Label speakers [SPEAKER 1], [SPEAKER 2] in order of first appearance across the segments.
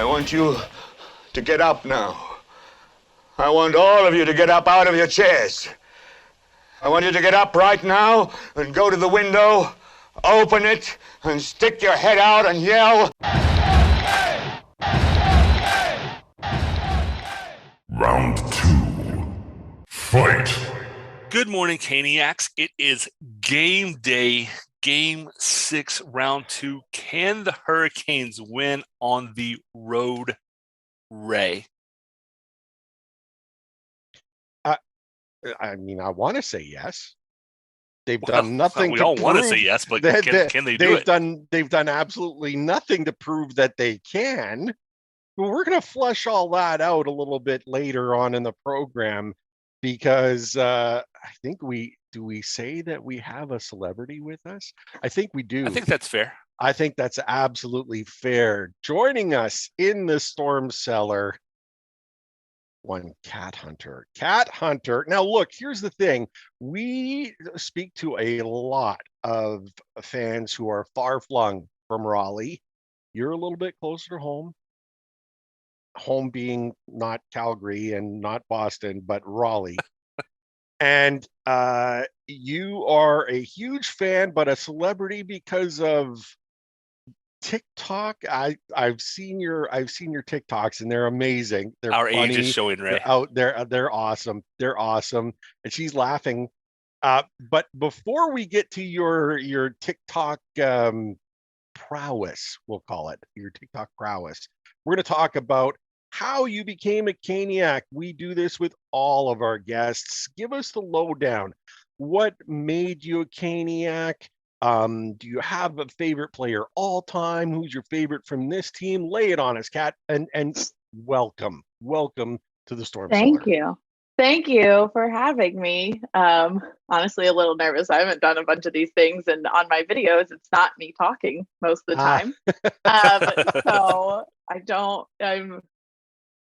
[SPEAKER 1] want you to get up now. I want all of you to get up out of your chairs. I want you to get up right now and go to the window, open it, and stick your head out and yell.
[SPEAKER 2] Round 2. Fight.
[SPEAKER 3] Good morning, Caniacs. It is game day, game 6, round 2. Can the Hurricanes win on the road, Ray?
[SPEAKER 4] I mean, I want to say yes. They've done nothing.
[SPEAKER 3] We all want to say yes, but can they do it?
[SPEAKER 4] They've done absolutely nothing to prove that they can. But we're going to flush all that out a little bit later on in the program, because I think we say that we have a celebrity with us? I think we do.
[SPEAKER 3] I think that's fair.
[SPEAKER 4] I think that's absolutely fair. Joining us in the storm cellar, one Cat Hunter. Cat Hunter. Now, look, here's the thing. We speak to a lot of fans who are far flung from Raleigh. You're a little bit closer to home. Home being not Calgary and not Boston, but Raleigh. And you are a huge fan, but a celebrity because of TikTok. I've seen your TikToks, and they're amazing. They're
[SPEAKER 3] Our
[SPEAKER 4] funny.
[SPEAKER 3] age is showing, Ray.
[SPEAKER 4] They're awesome. They're awesome. And she's laughing. But before we get to your TikTok prowess, we'll call it your TikTok prowess, we're going to talk about how you became a Caniac. We do this with all of our guests. Give us the lowdown. What made you a Caniac? Do you have a favorite player all time? Who's your favorite from this team? Lay it on us, Kat. And welcome to the Storm Cellar.
[SPEAKER 5] Thank you for having me. Honestly, a little nervous. I haven't done a bunch of these things, and on my videos, it's not me talking most of the time. So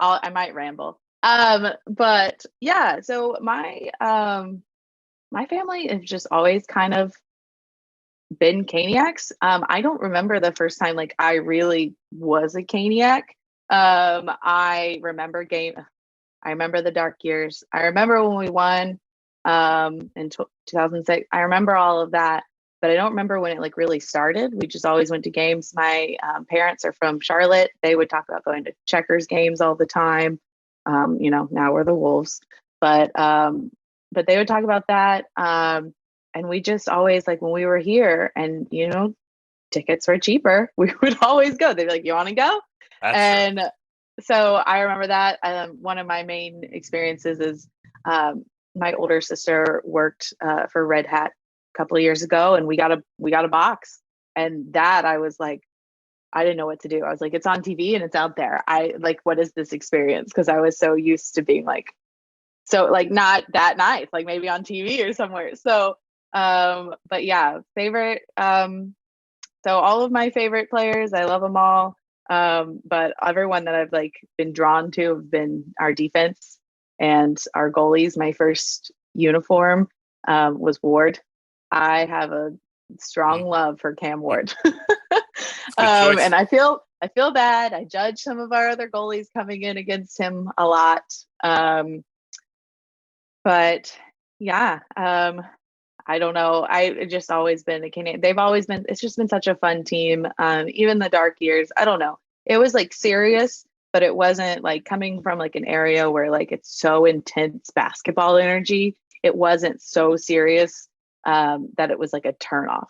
[SPEAKER 5] I might ramble. But yeah, so my family has just always kind of been Caniacs. I don't remember the first time like I really was a Caniac. I remember the dark years. I remember when we won in 2006. I remember all of that, but I don't remember when it like really started. We just always went to games. My parents are from Charlotte. They would talk about going to Checkers games all the time. Now we're the Wolves, but they would talk about that. And we just always, like, when we were here and, tickets were cheaper, we would always go. They'd be like, you want to go? And so I remember that. One of my main experiences is my older sister worked for Red Hat a couple of years ago, and we got a box. And that I was like, I didn't know what to do. I was like, it's on TV and it's out there. What is this experience? Because I was so used to being like, so like not that nice, like maybe on TV or somewhere. So but yeah, favorite. So all of my favorite players, I love them all. But everyone that I've like been drawn to have been our defense and our goalies. My first uniform was Ward. I have a strong love for Cam Ward. And I feel bad. I judge some of our other goalies coming in against him a lot. But yeah, I don't know. I just always been a Canadian. It's just been such a fun team. Even the dark years, I don't know. It was like serious, but it wasn't like coming from like an area where like it's so intense basketball energy. It wasn't so serious that it was like a turnoff.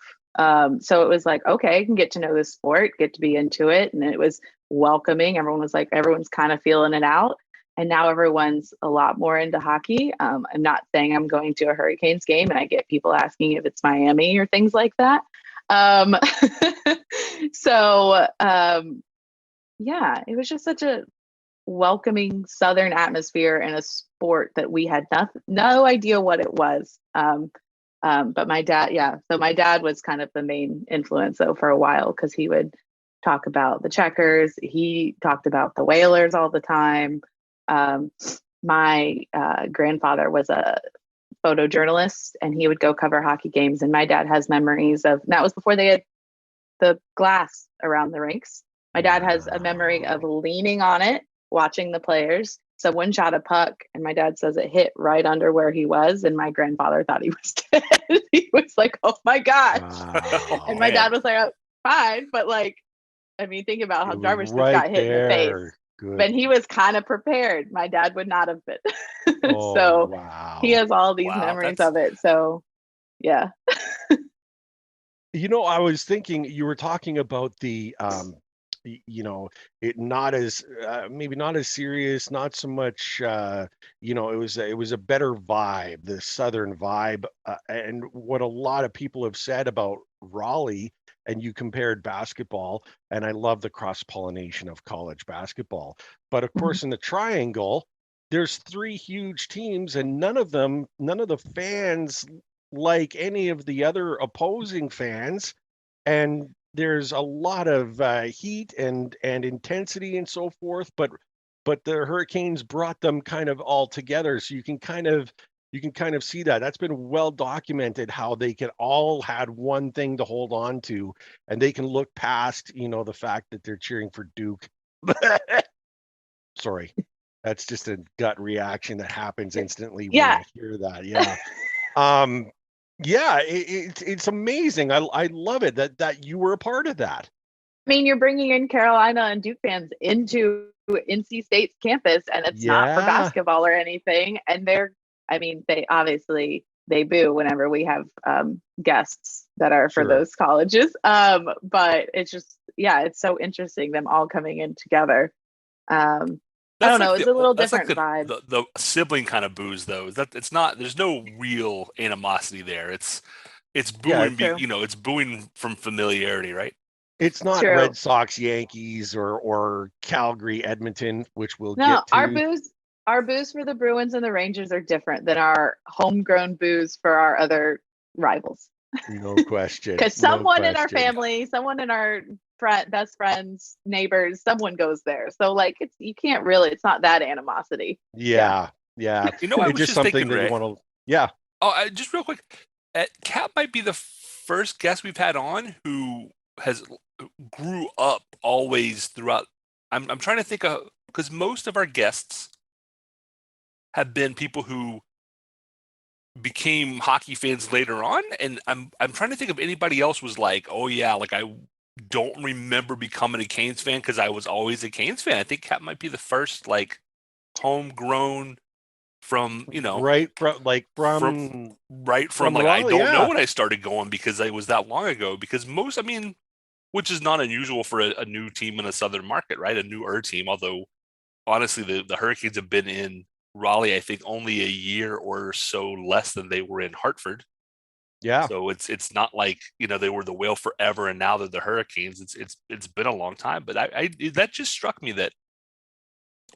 [SPEAKER 5] So it was like, okay, I can get to know this sport, get to be into it. And it was welcoming. Everyone's kind of feeling it out. And now everyone's a lot more into hockey. I'm not saying I'm going to a Hurricanes game and I get people asking if it's Miami or things like that. Yeah, it was just such a welcoming Southern atmosphere in a sport that we had no idea what it was. But my dad was kind of the main influence though for a while, because he would talk about the Checkers. He talked about the Whalers all the time. My grandfather was a photojournalist, and he would go cover hockey games. And my dad has memories of, and that was before they had the glass around the rinks. My dad has a memory of leaning on it, watching the players. Someone shot a puck, and my dad says it hit right under where he was, and my grandfather thought he was dead. He was like, "Oh my gosh!"
[SPEAKER 3] Oh,
[SPEAKER 5] And my
[SPEAKER 3] man.
[SPEAKER 5] dad was like, "Oh, fine," but like, I mean, think about how
[SPEAKER 4] It was
[SPEAKER 5] Jarvis just
[SPEAKER 4] right
[SPEAKER 5] got hit in the face.
[SPEAKER 4] there. Good.
[SPEAKER 5] But he was kind of prepared. My dad would not have been.
[SPEAKER 4] Oh,
[SPEAKER 5] So
[SPEAKER 4] wow.
[SPEAKER 5] he has all these
[SPEAKER 3] Wow,
[SPEAKER 5] memories
[SPEAKER 3] that's-
[SPEAKER 5] of it. So yeah.
[SPEAKER 4] You know, I was thinking you were talking about the you know, it not as maybe not as serious, not so much you know, it was a better vibe, the southern vibe, and what a lot of people have said about Raleigh, and you compared basketball, and I love the cross-pollination of college basketball. But of course in the triangle, there's three huge teams, and none of the fans like any of the other opposing fans, and there's a lot of heat and intensity and so forth, but the Hurricanes brought them kind of all together, so you can kind of see that that's been well documented, how they can all had one thing to hold on to, and they can look past, you know, the fact that they're cheering for Duke. Sorry, that's just a gut reaction that happens instantly when
[SPEAKER 5] Yeah.
[SPEAKER 4] I hear that. Yeah. Yeah, it's amazing. I love it that you were a part of that.
[SPEAKER 5] I mean, you're bringing in Carolina and Duke fans into NC State's campus, and it's not for
[SPEAKER 4] Yeah,
[SPEAKER 5] basketball or anything. And I mean, they obviously they boo whenever we have guests that are for
[SPEAKER 4] sure.
[SPEAKER 5] those colleges. But it's just, yeah, it's so interesting them all coming in together. I don't know. It's a little
[SPEAKER 3] that's
[SPEAKER 5] different
[SPEAKER 3] like
[SPEAKER 5] vibe.
[SPEAKER 3] the sibling kind of booze though. That it's not. There's no real animosity there. It's
[SPEAKER 4] Yeah,
[SPEAKER 3] booing.
[SPEAKER 5] True.
[SPEAKER 3] You know, it's booing from familiarity, right?
[SPEAKER 4] it's not
[SPEAKER 5] True.
[SPEAKER 4] Red Sox, Yankees, or Calgary, Edmonton, which we'll
[SPEAKER 5] No,
[SPEAKER 4] get to.
[SPEAKER 5] our booze for the Bruins and the Rangers are different than our homegrown booze for our other rivals.
[SPEAKER 4] No question.
[SPEAKER 5] Because
[SPEAKER 4] No
[SPEAKER 5] someone in our
[SPEAKER 4] question.
[SPEAKER 5] family, someone in our best friends, neighbors, someone goes there. So like you can't really, it's not that animosity.
[SPEAKER 4] Yeah, yeah.
[SPEAKER 3] You know, I
[SPEAKER 4] It's
[SPEAKER 3] was
[SPEAKER 4] just
[SPEAKER 3] just
[SPEAKER 4] something
[SPEAKER 3] thinking,
[SPEAKER 4] that you
[SPEAKER 3] Ray.
[SPEAKER 4] want to. Yeah,
[SPEAKER 3] Just real quick, Kat might be the first guest we've had on who has grew up always throughout. I'm trying to think of, because most of our guests have been people who became hockey fans later on, and I'm trying to think if anybody else was like, oh yeah, like I don't remember becoming a Canes fan because I was always a Canes fan. I think Kat might be the first like homegrown from, you know,
[SPEAKER 4] right from
[SPEAKER 3] from right from like I
[SPEAKER 4] Raleigh.
[SPEAKER 3] don't know
[SPEAKER 4] Yeah,
[SPEAKER 3] when I started going because it was that long ago. Because most, I mean, which is not unusual for a new team in a southern market, right? A newer team. Although honestly, the Hurricanes have been in Raleigh, I think, only a year or so less than they were in Hartford.
[SPEAKER 4] yeah.
[SPEAKER 3] So it's not like, you know, they were the Whale forever and now they're the Hurricanes. It's been a long time. But I that just struck me that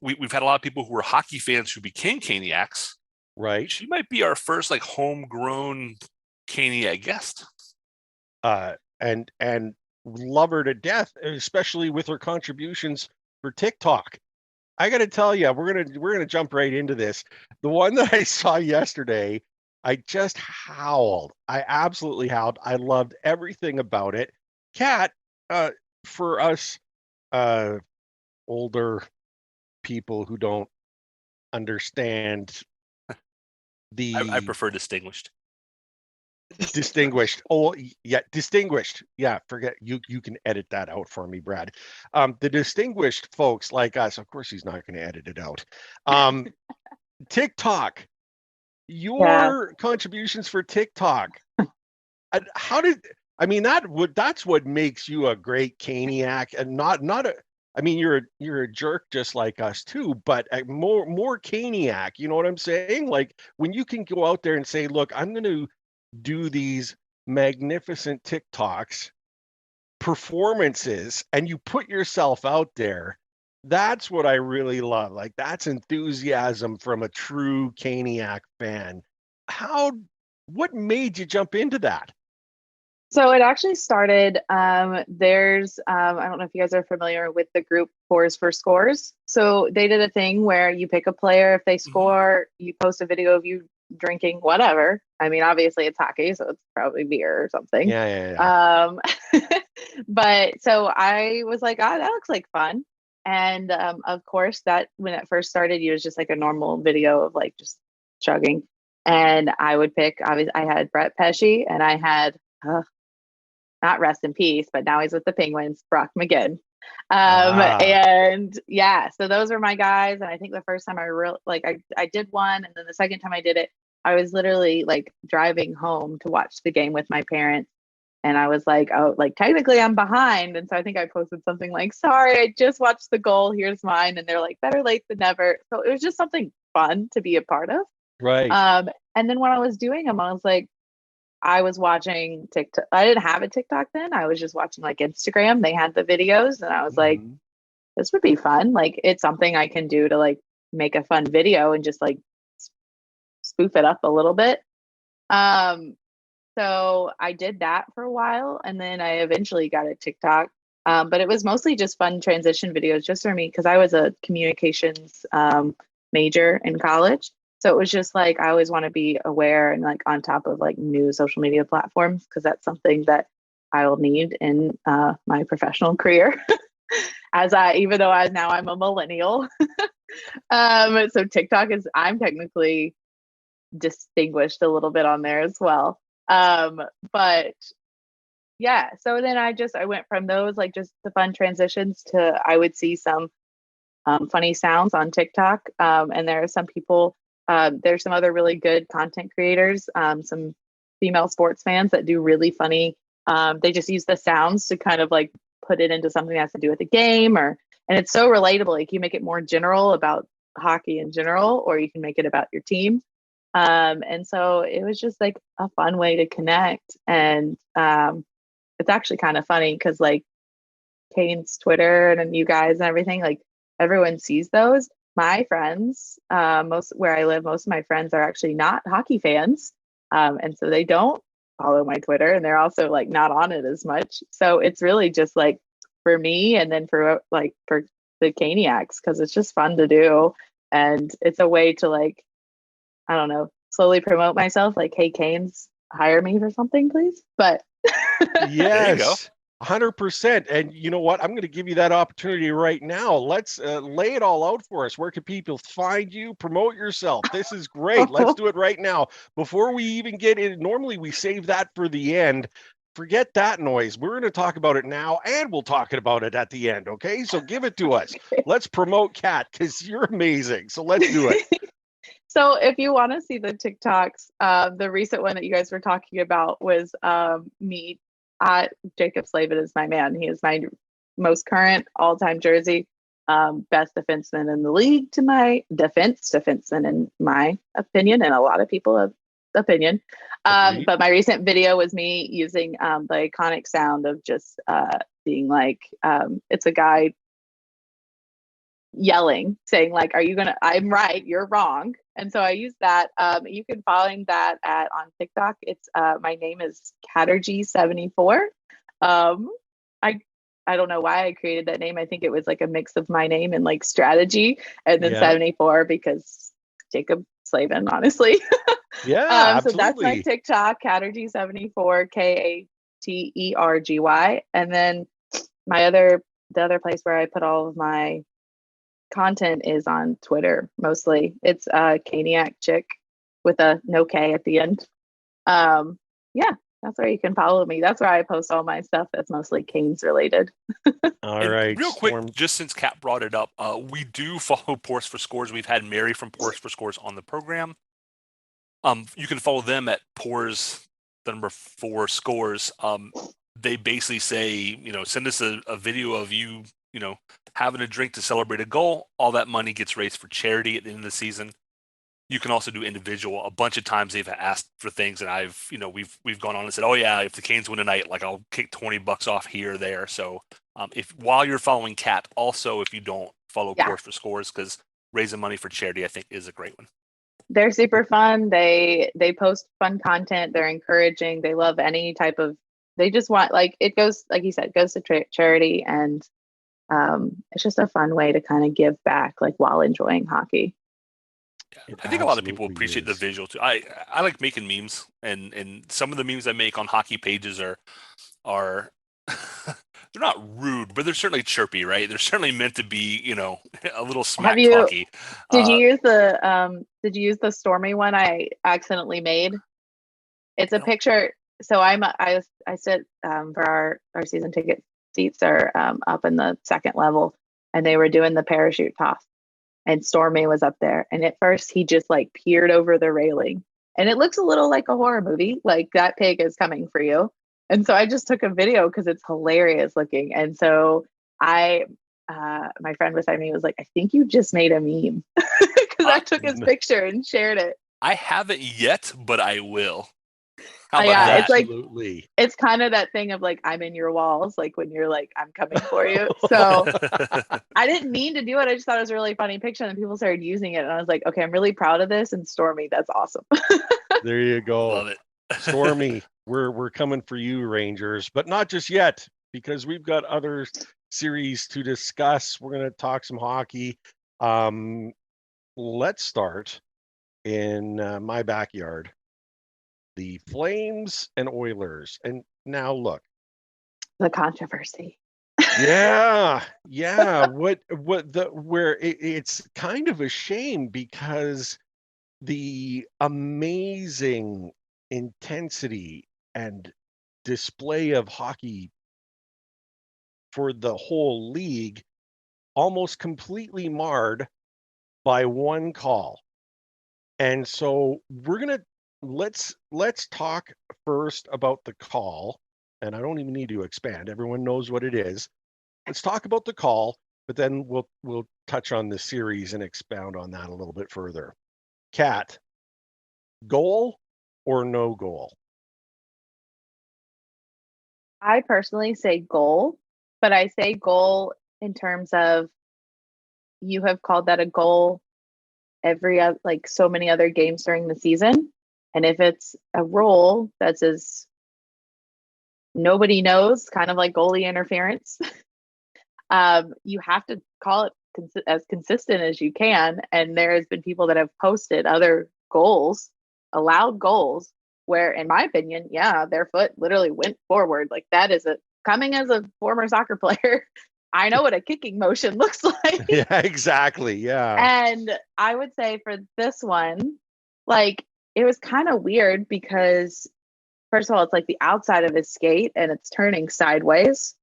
[SPEAKER 3] we've had a lot of people who were hockey fans who became Caniacs.
[SPEAKER 4] Right.
[SPEAKER 3] She might be our first like homegrown Caniac guest.
[SPEAKER 4] And love her to death, especially with her contributions for TikTok. I got to tell you, we're gonna jump right into this. The one that I saw yesterday, I just howled. I absolutely howled. I loved everything about it. Kat, for us older people who don't understand
[SPEAKER 3] I
[SPEAKER 4] the
[SPEAKER 3] prefer distinguished.
[SPEAKER 4] distinguished. Oh, yeah, distinguished. Yeah, forget you can edit that out for me, Brad. The distinguished folks like us, of course he's not going to edit it out. TikTok,
[SPEAKER 5] Yeah.
[SPEAKER 4] your contributions for TikTok. How did I mean that's what makes you a great Caniac, and not a I mean you're a jerk just like us too, but more Caniac, you know what I'm saying? Like when you can go out there and say, look, I'm going to do these magnificent TikToks performances, and you put yourself out there. That's what I really love. Like that's enthusiasm from a true Caniac fan. What made you jump into that?
[SPEAKER 5] So it actually started, there's, I don't know if you guys are familiar with the group Fours for Scores. So they did a thing where you pick a player, if they score, you post a video of you drinking whatever. I mean, obviously it's hockey, so it's probably beer or something.
[SPEAKER 4] Yeah.
[SPEAKER 5] But so I was like, oh, that looks like fun. And of course, that when it first started, it was just like a normal video of like just chugging. And I would pick, obviously, I had Brett Pesce and I had, not rest in peace, but now he's with the Penguins, Brock McGinn. And yeah, so those were my guys. And I think the first time I did one, and then the second time I did it, I was literally like driving home to watch the game with my parents. And I was like, oh, like technically I'm behind. And so I think I posted something like, sorry, I just watched the goal. Here's mine. And they're like, better late than never. So it was just something fun to be a part of.
[SPEAKER 4] Right.
[SPEAKER 5] And then when I was doing them, I was like, I was watching TikTok. I didn't have a TikTok then. I was just watching like Instagram. They had the videos, and I was like, this would be fun. Like, it's something I can do to like make a fun video and just like spoof it up a little bit. So I did that for a while, and then I eventually got a TikTok. But it was mostly just fun transition videos just for me because I was a communications major in college. So it was just like I always want to be aware and like on top of like new social media platforms because that's something that I will need in my professional career. Even though I'm a millennial. So TikTok I'm technically distinguished a little bit on there as well. But yeah, so then I went from those like just the fun transitions to I would see some funny sounds on TikTok. And there are some people, there's some other really good content creators, some female sports fans that do really funny. They just use the sounds to kind of like put it into something that has to do with the game and it's so relatable. Like you make it more general about hockey in general, or you can make it about your team. And so it was just like a fun way to connect. And it's actually kind of funny because like Kane's Twitter and you guys and everything, like everyone sees those. My friends, where I live, most of my friends are actually not hockey fans. And so they don't follow my Twitter and they're also like not on it as much. So it's really just like for me and then for the Caniacs, because it's just fun to do. And it's a way to like, I don't know, slowly promote myself. Like, hey, Canes, hire me for something, please. But
[SPEAKER 4] yes, 100%. And you know what? I'm going to give you that opportunity right now. Let's lay it all out for us. Where can people find you? Promote yourself. This is great. Let's do it right now. Before we even get in, normally we save that for the end. Forget that noise. We're going to talk about it now, and we'll talk about it at the end. Okay, so give it to us. Let's promote Kat because you're amazing. So let's do it.
[SPEAKER 5] So if you want to see the TikToks, the recent one that you guys were talking about was me. Jacob Slavin is my man. He is my most current all-time jersey, best defenseman in the league to my defenseman in my opinion, and a lot of people's opinion. But my recent video was me using the iconic sound of just being like, it's a guy yelling, saying like, I'm right, you're wrong. And so I use that. You can find that on TikTok. It's my name is Catergy74. I don't know why I created that name. I think it was like a mix of my name and like strategy, and then 74 because Jacob Slavin, honestly.
[SPEAKER 4] Yeah,
[SPEAKER 5] so
[SPEAKER 4] absolutely.
[SPEAKER 5] that's my TikTok, Catergy74, Katergy. And then the other place where I put all of my content is on Twitter mostly. It's Caniac Chick with a no K at the end. Yeah, that's where you can follow me. That's where I post all my stuff that's mostly Canes related.
[SPEAKER 4] All right.
[SPEAKER 3] Real quick, just since Kat brought it up, we do follow Porse for Scores. We've had Mary from Porse for Scores on the program. You can follow them at Pors, the number 4 Scores. They basically say, send us a video of you, having a drink to celebrate a goal. All that money gets raised for charity at the end of the season. You can also do individual. A bunch of times they've asked for things, and we've gone on and said, oh yeah, if the Canes win tonight, like I'll kick $20 off here or there. So while you're following Kat, also if you don't follow Porse for Scores, because raising money for charity, I think, is a great one.
[SPEAKER 5] They're super fun. They post fun content. They're encouraging. They love any type of. They just want it goes, like you said, goes to charity, and it's just a fun way to kind of give back, like while enjoying hockey.
[SPEAKER 3] Yeah, I think a lot of people appreciate the visual too. I like making memes, and some of the memes I make on hockey pages are they're not rude, but they're certainly chirpy, right? They're certainly meant to be, you know, a little
[SPEAKER 5] Have
[SPEAKER 3] smack
[SPEAKER 5] you
[SPEAKER 3] talky.
[SPEAKER 5] did you use the Stormy one I accidentally made? It's a
[SPEAKER 3] No.
[SPEAKER 5] picture. So I sit for our season ticket seats are up in the second level, and they were doing the parachute toss, and Stormy was up there, and at first he just like peered over the railing, and it looks a little like a horror movie, like that pig is coming for you. And so I just took a video because it's hilarious looking. And so I my friend beside me was like, I think you just made a meme because I took his picture and shared it.
[SPEAKER 3] I haven't yet, but I will. How about
[SPEAKER 5] Yeah,
[SPEAKER 3] that?
[SPEAKER 5] it's like
[SPEAKER 4] Absolutely.
[SPEAKER 5] it's kind of that thing of like I'm in your walls, like when you're like I'm coming for you. So I didn't mean to do it. I just thought it was a really funny picture, and people started using it, and I was like, okay, I'm really proud of this. And Stormy, that's awesome.
[SPEAKER 4] There you go.
[SPEAKER 3] Love it.
[SPEAKER 4] Stormy, we're coming for you, Rangers, but not just yet, because we've got other series to discuss. We're going to talk some hockey. Let's start in my backyard. The Flames and Oilers. And now look.
[SPEAKER 5] The controversy.
[SPEAKER 4] Yeah. It's kind of a shame because the amazing intensity and display of hockey for the whole league almost completely marred by one call. And so let's talk first about the call, and I don't even need to expand. Everyone knows what it is. Let's talk about the call, but then we'll touch on the series and expound on that a little bit further. Kat, goal or no goal?
[SPEAKER 5] I personally say goal, but I say goal in terms of you have called that a goal every like so many other games during the season. And if it's a rule that says nobody knows, kind of like goalie interference, you have to call it as consistent as you can. And there has been people that have posted other goals, allowed goals, where, in my opinion, yeah, their foot literally went forward. Like that is coming as a former soccer player. I know what a kicking motion looks like.
[SPEAKER 4] Yeah, exactly. Yeah.
[SPEAKER 5] And I would say for this one, like it was kind of weird because first of all, it's like the outside of his skate and it's turning sideways.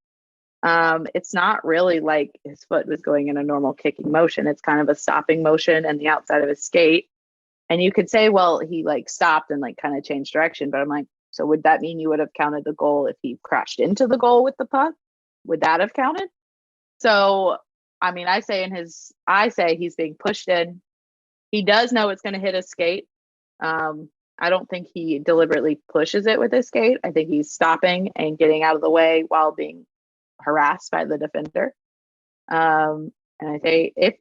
[SPEAKER 5] It's not really like his foot was going in a normal kicking motion. It's kind of a stopping motion and the outside of his skate. And you could say, well, he like stopped and like kind of changed direction. But I'm like, so would that mean you would have counted the goal if he crashed into the goal with the puck? Would that have counted? So, I mean, I say he's being pushed in. He does know it's going to hit his skate. I don't think he deliberately pushes it with his skate. I think he's stopping and getting out of the way while being harassed by the defender. And I say if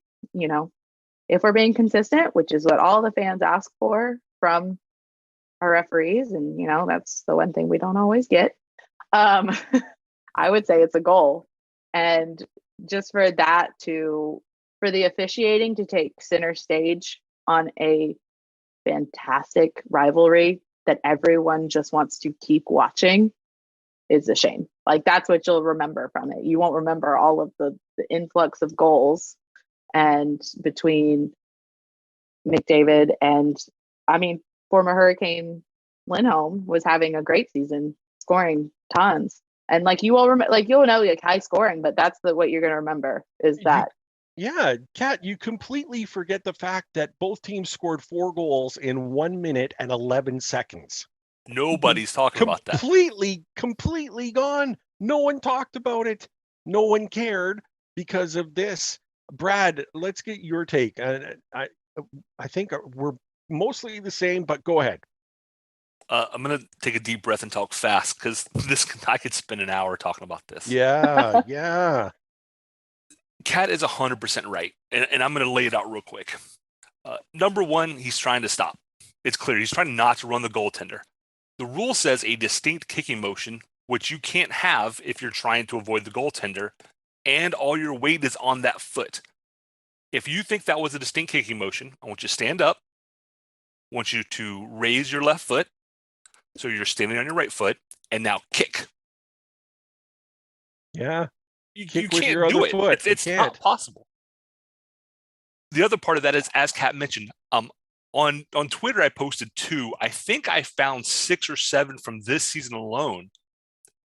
[SPEAKER 5] we're being consistent, which is what all the fans ask for from our referees, and that's the one thing we don't always get. I would say it's a goal, and just for the officiating to take center stage on a fantastic rivalry that everyone just wants to keep watching is a shame. Like that's what you'll remember from it. You won't remember all of the influx of goals and between McDavid and former Hurricane Lindholm was having a great season, scoring tons. And like you will remember, like you'll know like high scoring, but that's what you're going to remember is that.
[SPEAKER 4] Yeah, Kat, you completely forget the fact that both teams scored 4 goals in 1 minute and 11 seconds.
[SPEAKER 3] Nobody's talking about that.
[SPEAKER 4] Completely gone. No one talked about it. No one cared because of this. Brad, let's get your take. I think we're mostly the same, but go ahead.
[SPEAKER 3] I'm going to take a deep breath and talk fast because I could spend an hour talking about this.
[SPEAKER 4] Yeah.
[SPEAKER 3] Kat is 100% right, and I'm going to lay it out real quick. Number one, he's trying to stop. It's clear he's trying not to run the goaltender. The rule says a distinct kicking motion, which you can't have if you're trying to avoid the goaltender, and all your weight is on that foot. If you think that was a distinct kicking motion, I want you to stand up. I want you to raise your left foot, so you're standing on your right foot, and now kick.
[SPEAKER 4] Yeah.
[SPEAKER 3] You
[SPEAKER 4] Kick with
[SPEAKER 3] can't
[SPEAKER 4] your
[SPEAKER 3] do
[SPEAKER 4] other
[SPEAKER 3] it.
[SPEAKER 4] foot. You
[SPEAKER 3] It's
[SPEAKER 4] can't.
[SPEAKER 3] not possible. The other part of that is, as Kat mentioned, on Twitter, I posted 2. I think I found 6 or 7 from this season alone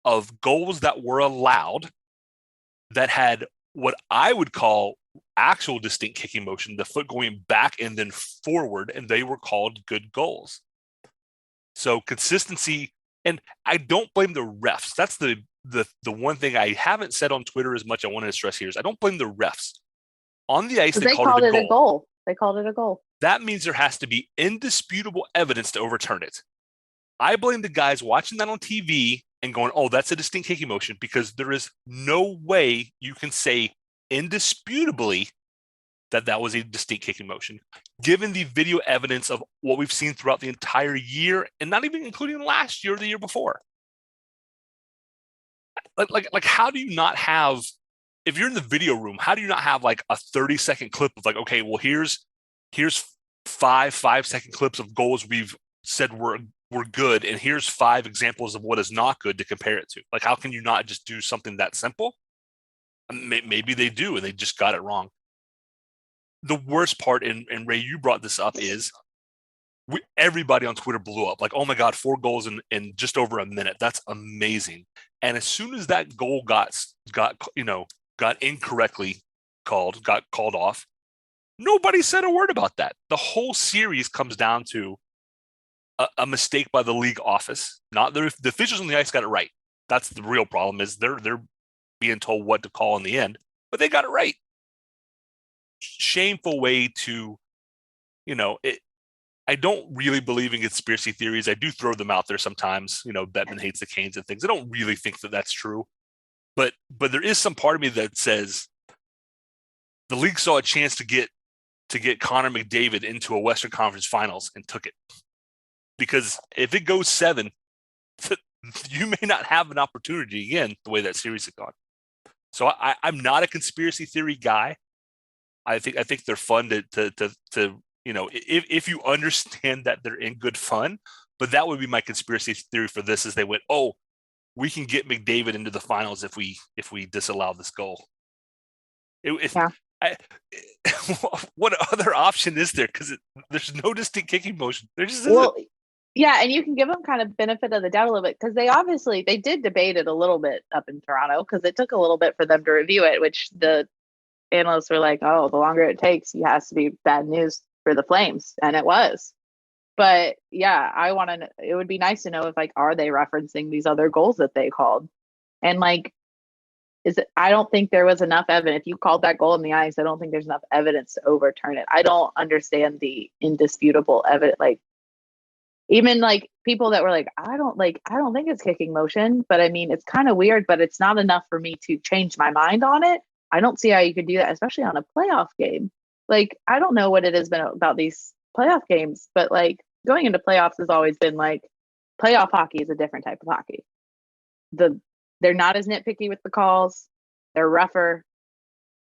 [SPEAKER 3] of goals that were allowed that had what I would call actual distinct kicking motion, the foot going back and then forward, and they were called good goals. So consistency, and I don't blame the refs. That's the one thing I haven't said on Twitter as much I wanted to stress here is I don't blame the refs. On the ice,
[SPEAKER 5] They
[SPEAKER 3] called it a goal.
[SPEAKER 5] They called it a goal.
[SPEAKER 3] That means there has to be indisputable evidence to overturn it. I blame the guys watching that on TV and going, oh, that's a distinct kicking motion, because there is no way you can say indisputably that that was a distinct kicking motion, given the video evidence of what we've seen throughout the entire year, and not even including last year or the year before. Like, how do you not have, if you're in the video room, how do you not have like a 30-second clip of like, okay, well, here's 5-second clips of goals we've said were good, and here's 5 examples of what is not good to compare it to. Like, how can you not just do something that simple? Maybe they do, and they just got it wrong. The worst part, and Ray, you brought this up, is everybody on Twitter blew up. Like, oh my God, 4 goals in just over a minute. That's amazing. And as soon as that goal got incorrectly called, got called off, nobody said a word about that. The whole series comes down to a mistake by the league office. Not the officials on the ice got it right. That's the real problem, is they're being told what to call in the end, but they got it right. Shameful way to, I don't really believe in conspiracy theories. I do throw them out there sometimes. Dmen hates the Canes and things. I don't really think that that's true, but there is some part of me that says the league saw a chance to get Connor McDavid into a Western Conference Finals and took it. Because if it goes 7, you may not have an opportunity again the way that series has gone. So I'm not a conspiracy theory guy. I think they're fun to if you understand that they're in good fun. But that would be my conspiracy theory for this, is they went, oh, we can get McDavid into the finals if we disallow this goal. What other option is there? Because there's no distinct kicking motion. There just isn't.
[SPEAKER 5] Well, yeah, and you can give them kind of benefit of the doubt a little bit, because they did debate it a little bit up in Toronto, because it took a little bit for them to review it, which the analysts were like, oh, the longer it takes, it has to be bad news for the Flames, and it was. But yeah, it would be nice to know if, like, are they referencing these other goals that they called, and like, I don't think there was enough evidence. If you called that goal in the ice, I don't think there's enough evidence to overturn it. I don't understand the indisputable evidence. Like, even like people that were like, I don't think it's kicking motion, but I mean, it's kind of weird, but it's not enough for me to change my mind on it. I don't see how you could do that, especially on a playoff game. Like, I don't know what it has been about these playoff games, but like, going into playoffs has always been like, playoff hockey is a different type of hockey. They're not as nitpicky with the calls. They're rougher.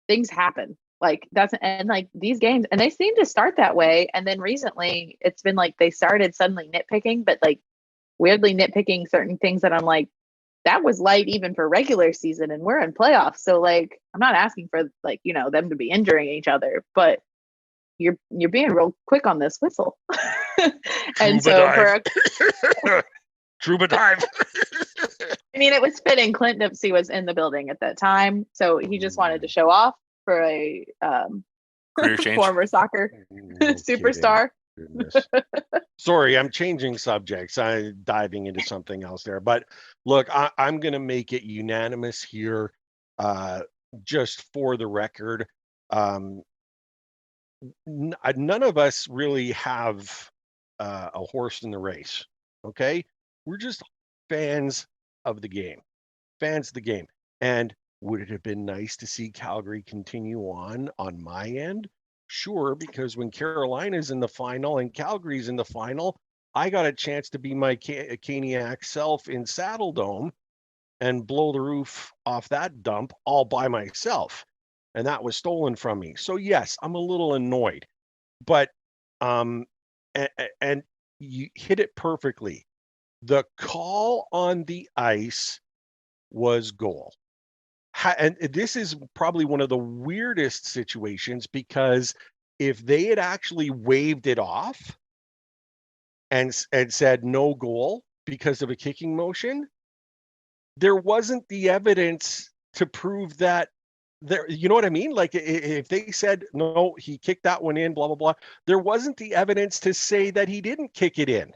[SPEAKER 5] Things happen. Like, and like these games, and they seem to start that way. And then recently it's been like they started suddenly nitpicking, but like weirdly nitpicking certain things that I'm like, that was light even for regular season, and we're in playoffs. So like, I'm not asking for like, them to be injuring each other, but you're being real quick on this whistle. And so
[SPEAKER 4] Trouba dive.
[SPEAKER 5] I mean, it was fitting. Clint Dempsey was in the building at that time, so he just wanted to show off for a
[SPEAKER 3] Career change.
[SPEAKER 5] former soccer superstar.
[SPEAKER 4] Sorry, I'm changing subjects. I'm diving into something else there. But look, I'm going to make it unanimous here, just for the record. None of us really have a horse in the race. Okay, we're just fans of the game. And would it have been nice to see Calgary continue on my end? Sure, because when Carolina's in the final and Calgary's in the final, I got a chance to be my Caniac self in Saddle Dome and blow the roof off that dump all by myself. And that was stolen from me. So yes, I'm a little annoyed, but and you hit it perfectly. The call on the ice was goal. and this is probably one of the weirdest situations, because if they had actually waved it off and said no goal because of a kicking motion, there wasn't the evidence to prove that there, you know what I mean? Like if they said, no, he kicked that one in, blah, blah, blah, there wasn't the evidence to say that he didn't kick it in.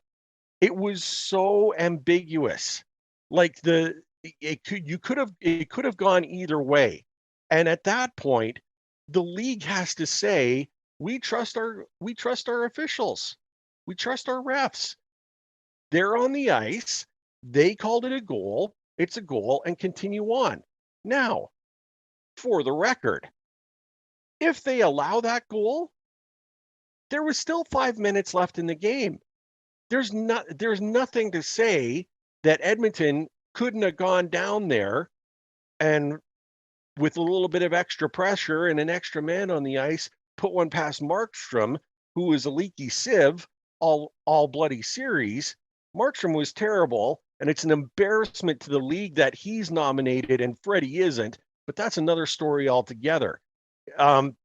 [SPEAKER 4] It was so ambiguous. Like it could have gone either way. And at that point, the league has to say, we trust our officials. We trust our refs. They're on the ice. They called it a goal. It's a goal, and continue on. Now, for the record, if they allow that goal, there was still 5 minutes left in the game. There's nothing to say that Edmonton couldn't have gone down there and, with a little bit of extra pressure and an extra man on the ice, put one past Markstrom, who was a leaky sieve all bloody series. Markstrom was terrible, and it's an embarrassment to the league that he's nominated and Freddie isn't. But that's another story altogether. So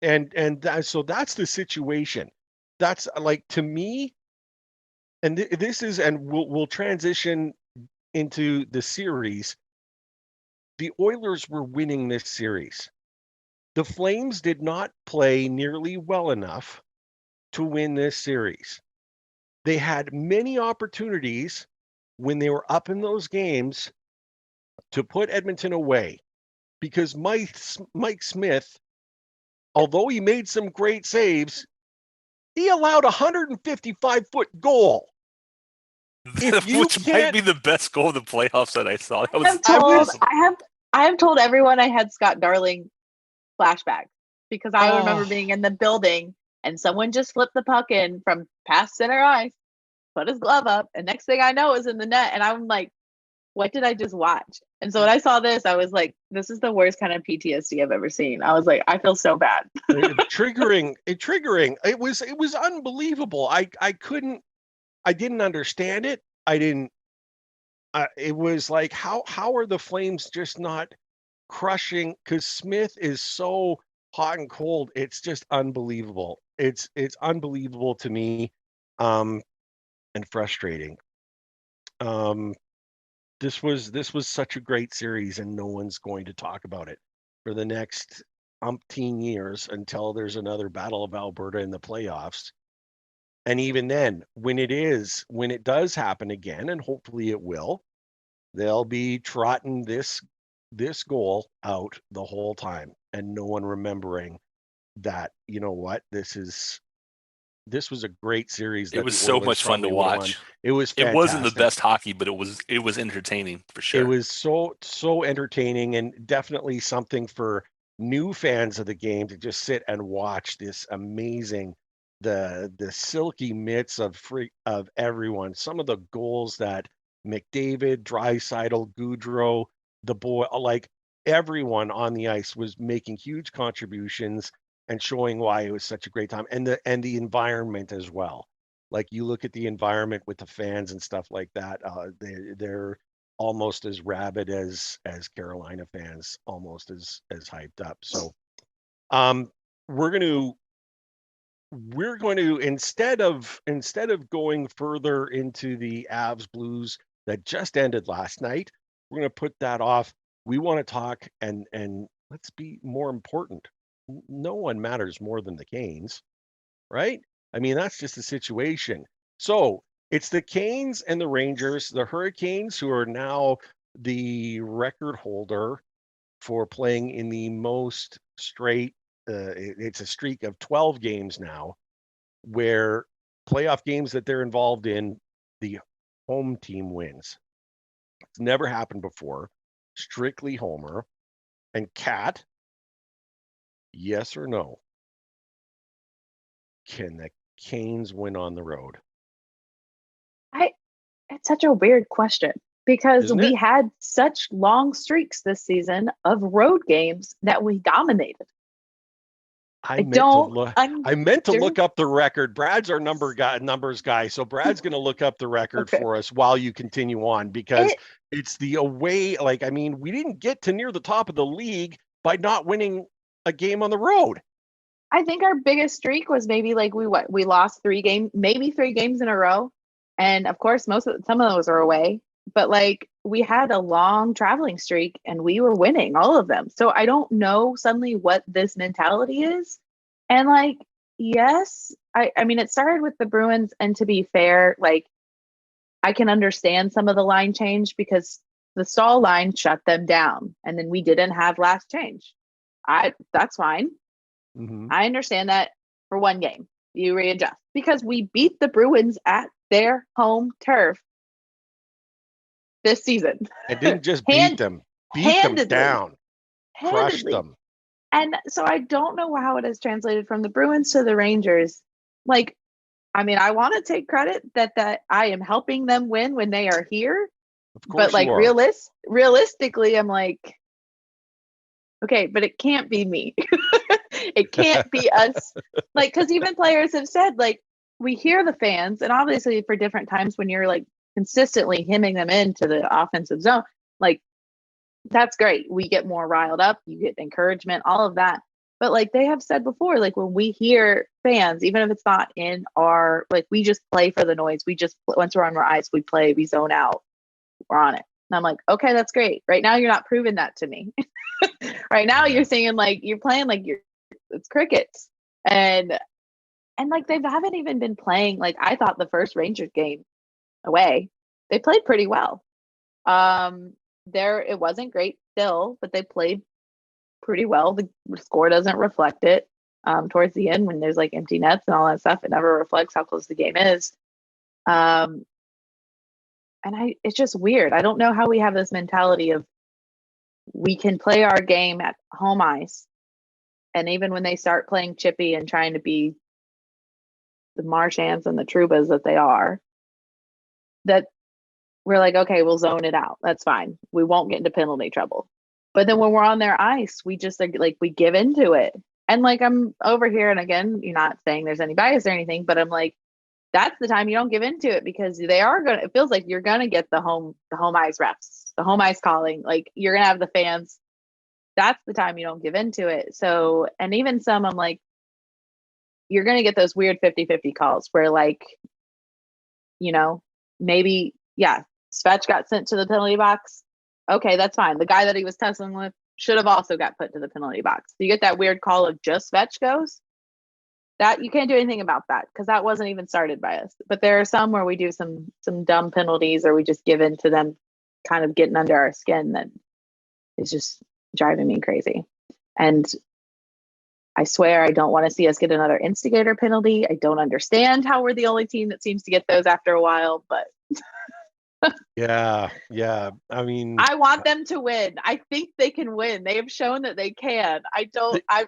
[SPEAKER 4] that's the situation. That's, like, to me, and this is, and we'll transition into the series. The Oilers were winning this series. The Flames did not play nearly well enough to win this series. They had many opportunities when they were up in those games to put Edmonton away, because Mike Smith, although he made some great saves, he allowed a 155-foot goal.
[SPEAKER 3] Which might be the best goal of the playoffs that I saw. That was
[SPEAKER 5] awesome. I have told everyone I had Scott Darling flashbacks, because I remember being in the building and someone just flipped the puck in from past center ice, put his glove up, and next thing I know is in the net. And I'm like, what did I just watch? And so when I saw this, I was like, this is the worst kind of PTSD I've ever seen. I was like, I feel so bad.
[SPEAKER 4] Triggering. It was unbelievable. I didn't understand it. It was like, how are the Flames just not crushing? Because Smith is so hot and cold. It's just unbelievable. It's unbelievable to me, and frustrating. This was such a great series, and no one's going to talk about it for the next umpteen years until there's another Battle of Alberta in the playoffs. And even then, when it does happen again, and hopefully it will, they'll be trotting this goal out the whole time, and no one remembering that, you know what, this was a great series.
[SPEAKER 3] It was so much fun to watch.
[SPEAKER 4] It was fantastic.
[SPEAKER 3] It wasn't the best hockey, but it was entertaining for sure.
[SPEAKER 4] It was so entertaining, and definitely something for new fans of the game to just sit and watch this amazing, the silky mitts of everyone. Some of the goals that McDavid, Draisaitl, Gaudreau, the boy, like everyone on the ice was making huge contributions and showing why it was such a great time, and the environment as well. Like, you look at the environment with the fans and stuff like that, they're almost as rabid as Carolina fans, almost as hyped up. So we're going to instead of going further into the Avs Blues that just ended last night, we're going to put that off. We want to talk, and let's be more important. No one matters more than the Canes, right? I mean, that's just the situation. So it's the Canes and the Rangers, the Hurricanes, who are now the record holder for playing in the most straight. It's a streak of 12 games now, where playoff games that they're involved in, the home team wins. It's never happened before. Strictly homer. And Kat, yes or no? Can the Canes win on the road?
[SPEAKER 5] It's such a weird question, because
[SPEAKER 4] Isn't
[SPEAKER 5] we
[SPEAKER 4] it?
[SPEAKER 5] had such long streaks this season of road games that we dominated.
[SPEAKER 4] I meant to look up the record. Brad's our numbers guy, so Brad's going to look up the record
[SPEAKER 5] Okay.
[SPEAKER 4] for us while you continue on, because It's the away. Like, I mean, we didn't get to near the top of the league by not winning a game on the road.
[SPEAKER 5] I think our biggest streak was maybe like we lost maybe 3 games in a row. And of course, some of those are away, but like we had a long traveling streak and we were winning all of them. So I don't know suddenly what this mentality is. And like, yes, I mean, it started with the Bruins. And to be fair, like I can understand some of the line change because the Staal line shut them down and then we didn't have last change. That's fine.
[SPEAKER 4] Mm-hmm.
[SPEAKER 5] I understand that for 1 game. You readjust because we beat the Bruins at their home turf this season.
[SPEAKER 4] And didn't just beat them down, crushed them.
[SPEAKER 5] And so I don't know how it has translated from the Bruins to the Rangers. Like, I mean, I want to take credit that I am helping them win when they are here.
[SPEAKER 4] Of course,
[SPEAKER 5] but like realistically, I'm like, okay, but it can't be me. It can't be us. Like, because even players have said, like, we hear the fans, and obviously for different times when you're like consistently hemming them into the offensive zone, like that's great. We get more riled up, you get encouragement, all of that. But like they have said before, like when we hear fans, even if it's not in our, like we just play for the noise. We just, once we're on our ice, we play, we zone out, we're on it. And I'm like, okay, that's great. Right now, you're not proving that to me. Right now, you're saying like you're playing like it's crickets, and like they haven't even been playing. Like I thought the first Rangers game away, they played pretty well. It wasn't great still, but they played pretty well. The score doesn't reflect it. Towards the end, when there's like empty nets and all that stuff, it never reflects how close the game is. And it's just weird. I don't know how we have this mentality of we can play our game at home ice. And even when they start playing chippy and trying to be the Marchands and the Trubas that they are, that we're like, okay, we'll zone it out. That's fine. We won't get into penalty trouble. But then when we're on their ice, we just like, we give into it. And like, I'm over here, and again, you're not saying there's any bias or anything, but I'm like, that's the time you don't give into it, because they are going to, it feels like you're going to get the home ice refs, the home ice calling, like you're going to have the fans. That's the time you don't give into it. So, and even some, I'm like, you're going to get those weird 50-50 calls where like, maybe, yeah, Svetch got sent to the penalty box. Okay, that's fine. The guy that he was tussling with should have also got put to the penalty box. So you get that weird call of just Svetch goes. That you can't do anything about that because that wasn't even started by us. But there are some where we do some dumb penalties, or we just give in to them kind of getting under our skin, that is just driving me crazy. And I swear I don't want to see us get another instigator penalty. I don't understand how we're the only team that seems to get those after a while, but
[SPEAKER 4] yeah. I mean,
[SPEAKER 5] I want them to win. I think they can win. They have shown that they can.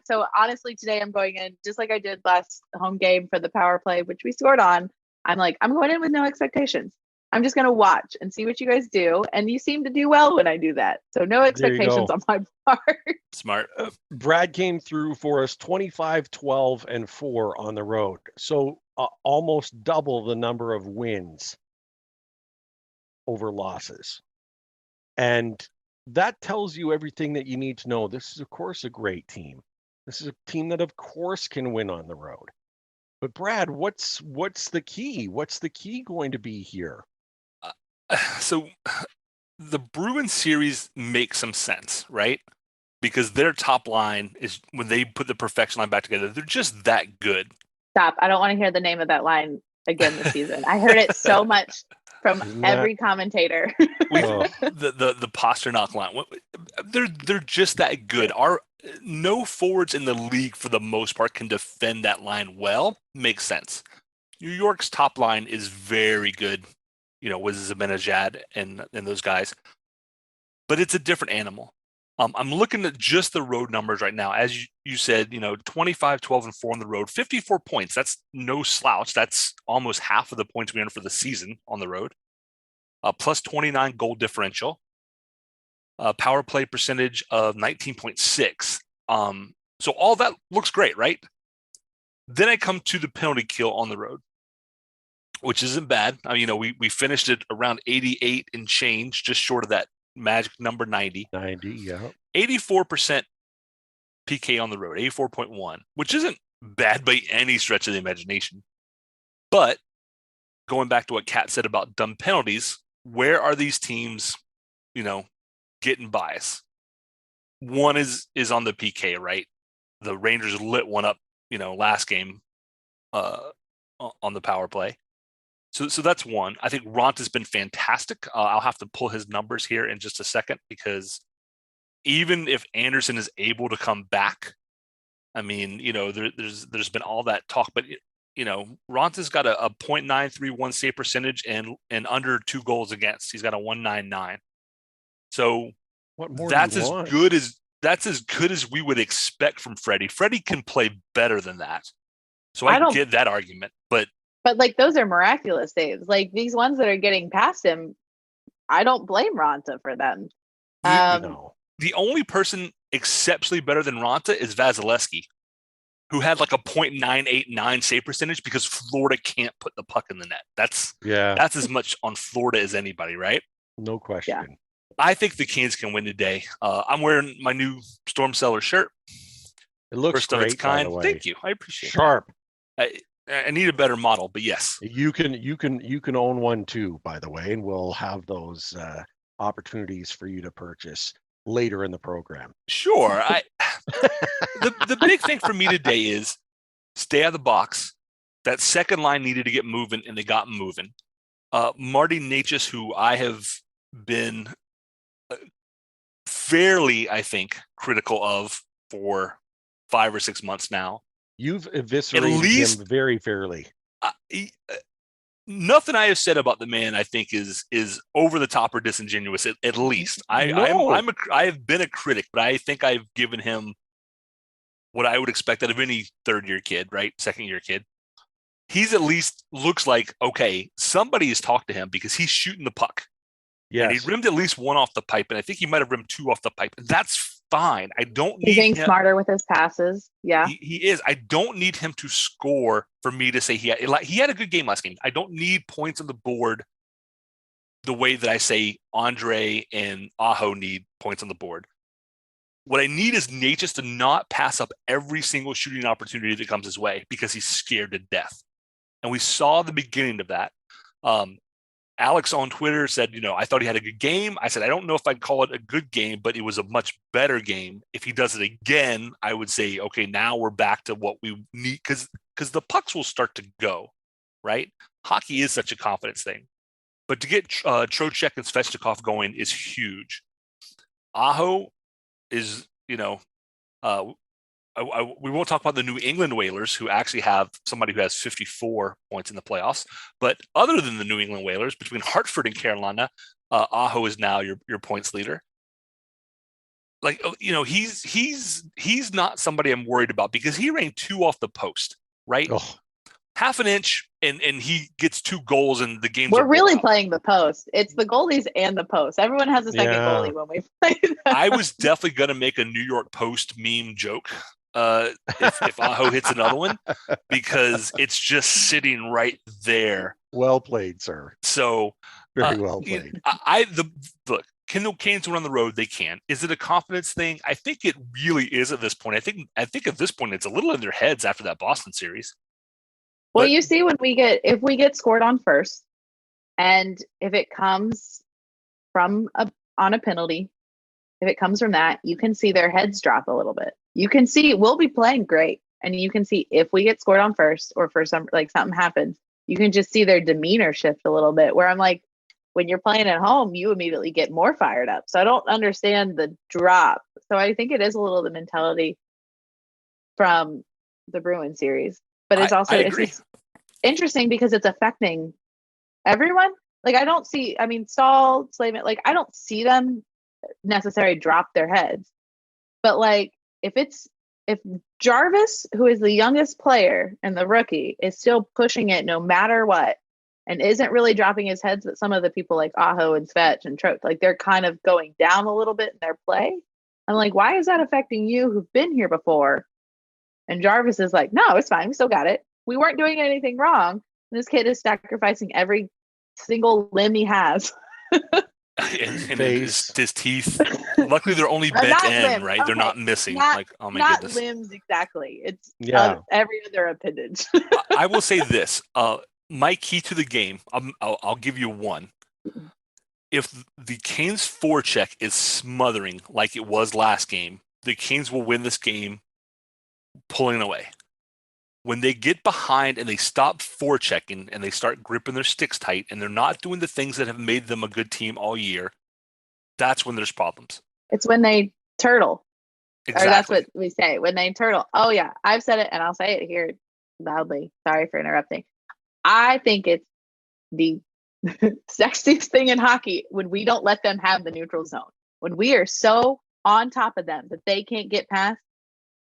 [SPEAKER 5] So honestly, today I'm going in just like I did last home game for the power play, which we scored on. I'm like, I'm going in with no expectations. I'm just going to watch and see what you guys do. And you seem to do well when I do that. So no expectations on my part.
[SPEAKER 3] Smart.
[SPEAKER 4] Brad came through for us 25, 12, and 4 on the road. So almost double the number of wins over losses. And that tells you everything that you need to know. This is, of course, a great team. This is a team that, of course, can win on the road. But Brad, what's the key? What's the key going to be here?
[SPEAKER 3] So the Bruins series makes some sense, right? Because their top line is, when they put the perfection line back together, they're just that good.
[SPEAKER 5] Stop. I don't want to hear the name of that line again this season. I heard it so much from every commentator.
[SPEAKER 3] The Pasternak line, they're just that good. No forwards in the league for the most part can defend that line well. Makes sense. New York's top line is very good, with Zibanejad and those guys, but it's a different animal. I'm looking at just the road numbers right now. As you said, 25, 12, and 4 on the road, 54 points. That's no slouch. That's almost half of the points we earned for the season on the road. Plus 29 goal differential. Power play percentage of 19.6. So all that looks great, right? Then I come to the penalty kill on the road. which isn't bad. I mean, we finished it around 88 and change, just short of that magic number 90.
[SPEAKER 4] 90, yeah.
[SPEAKER 3] 84% PK on the road, 84.1, which isn't bad by any stretch of the imagination. But going back to what Kat said about dumb penalties, where are these teams, getting bias? One is on the PK, right? The Rangers lit one up, last game on the power play. So that's one. I think Raanta's been fantastic. I'll have to pull his numbers here in just a second, because even if Andersen is able to come back, I mean, there's been all that talk, but Raanta's got a .931 save percentage and under 2 goals against. He's got a 199. So
[SPEAKER 4] What more
[SPEAKER 3] that's
[SPEAKER 4] do you
[SPEAKER 3] as
[SPEAKER 4] want?
[SPEAKER 3] good as we would expect from Freddie. Freddie can play better than that. So I get that argument, but
[SPEAKER 5] like those are miraculous saves. Like these ones that are getting past him, I don't blame Raanta for them.
[SPEAKER 3] The only person exceptionally better than Raanta is Vasilevsky, who had like a .989 save percentage because Florida can't put the puck in the net. That's as much on Florida as anybody, right?
[SPEAKER 4] No question.
[SPEAKER 5] Yeah.
[SPEAKER 3] I think the Canes can win today. I'm wearing my new Storm Cellar shirt.
[SPEAKER 4] It looks
[SPEAKER 3] First of
[SPEAKER 4] great,
[SPEAKER 3] its kind.
[SPEAKER 4] by the way.
[SPEAKER 3] Thank you. I appreciate
[SPEAKER 4] Sharp.
[SPEAKER 3] that. I need a better model, but yes.
[SPEAKER 4] You can own one too, by the way, and we'll have those opportunities for you to purchase later in the program.
[SPEAKER 3] Sure. The big thing for me today is stay out of the box. That second line needed to get moving, and they got moving. Marty Natchez, who I have been fairly, I think, critical of for 5 or 6 months now.
[SPEAKER 4] You've eviscerated him very fairly.
[SPEAKER 3] Nothing I have said about the man, I think, is over the top or disingenuous. At least I have been a critic, but I think I've given him what I would expect out of any third-year kid, right? Second-year kid. He's at least looks like, okay, somebody has talked to him because he's shooting the puck.
[SPEAKER 4] Yes.
[SPEAKER 3] And he rimmed at least 1 off the pipe, and I think he might have rimmed 2 off the pipe. That's fine. I don't need
[SPEAKER 5] He's being
[SPEAKER 3] him.
[SPEAKER 5] smarter with his passes. Yeah.
[SPEAKER 3] He is. I don't need him to score for me to say he had a good game last game. I don't need points on the board the way that I say Andre and Aho need points on the board. What I need is Natchez to not pass up every single shooting opportunity that comes his way because he's scared to death. And we saw the beginning of that. Alex on Twitter said, I thought he had a good game. I said, I don't know if I'd call it a good game, but it was a much better game. If he does it again, I would say, okay, now we're back to what we need, because the pucks will start to go, right? Hockey is such a confidence thing. But to get Trocheck and Svechnikov going is huge. Aho is, we won't talk about the New England Whalers, who actually have somebody who has 54 points in the playoffs. But other than the New England Whalers, between Hartford and Carolina, Aho is now your points leader. Like, he's not somebody I'm worried about because he ran 2 off the post, right?
[SPEAKER 4] Oh.
[SPEAKER 3] Half an inch, and he gets 2 goals, and the game's
[SPEAKER 5] We're really playing the post. It's the goalies and the post. Everyone has a second goalie when we play them.
[SPEAKER 3] I was definitely going to make a New York Post meme joke if Aho hits another one, because it's just sitting right there.
[SPEAKER 4] Well played, sir.
[SPEAKER 3] So
[SPEAKER 4] very well played.
[SPEAKER 3] Look, can the Canes run the road? They can. Is it a confidence thing? I think it really is at this point. I think at this point it's a little in their heads after that Boston series.
[SPEAKER 5] Well, you see, if we get scored on first, and if it comes from on a penalty, if it comes from that, you can see their heads drop a little bit. You can see we'll be playing great, and you can see if we get scored on first, or for something happens, you can just see their demeanor shift a little bit. Where I'm like, when you're playing at home, you immediately get more fired up. So I don't understand the drop. So I think it is a little the mentality from the Bruins series. But it's also it's interesting because it's affecting everyone. Like, I don't see, Staal, Slavin, like, I don't see them necessarily drop their heads. But, like, if Jarvis, who is the youngest player and the rookie, is still pushing it no matter what, and isn't really dropping his heads, but some of the people like Aho and Svech and Trout, like, they're kind of going down a little bit in their play. I'm like, why is that affecting you who've been here before? And Jarvis is like, no, it's fine. We still got it. We weren't doing anything wrong. This kid is sacrificing every single limb he has.
[SPEAKER 3] and
[SPEAKER 4] Face.
[SPEAKER 3] his teeth. Luckily, they're only bent
[SPEAKER 5] Not
[SPEAKER 3] in,
[SPEAKER 5] limbs.
[SPEAKER 3] right? They're
[SPEAKER 5] Okay.
[SPEAKER 3] not missing.
[SPEAKER 5] Not,
[SPEAKER 3] Like, oh my
[SPEAKER 5] not
[SPEAKER 3] goodness.
[SPEAKER 5] limbs exactly. It's
[SPEAKER 4] Yeah.
[SPEAKER 5] every other appendage.
[SPEAKER 3] I will say this. My key to the game, I'll give you one. If the Canes forecheck is smothering like it was last game, the Canes will win this game pulling away. When they get behind and they stop forechecking and they start gripping their sticks tight and they're not doing the things that have made them a good team all year, that's when there's problems.
[SPEAKER 5] It's when they turtle.
[SPEAKER 3] Exactly.
[SPEAKER 5] Or that's what we say, when they turtle. Oh yeah, I've said it and I'll say it here loudly. Sorry for interrupting. I think it's the sexiest thing in hockey when we don't let them have the neutral zone. When we are so on top of them that they can't get past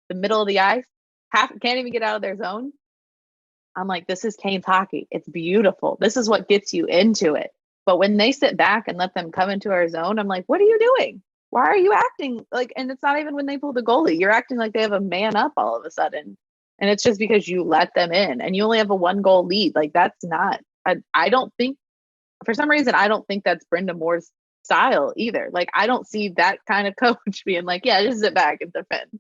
[SPEAKER 5] the middle of the ice, can't even get out of their zone. I'm like, this is Canes hockey. It's beautiful. This is what gets you into it. But when they sit back and let them come into our zone, I'm like, what are you doing? Why are you acting like, and it's not even when they pull the goalie, you're acting like they have a man up all of a sudden. And it's just because you let them in and you only have a 1-goal lead. Like that's not, I don't think, for some reason, I don't think that's Brenda Moore's style either. Like, I don't see that kind of coach being like, yeah, just sit back and defend.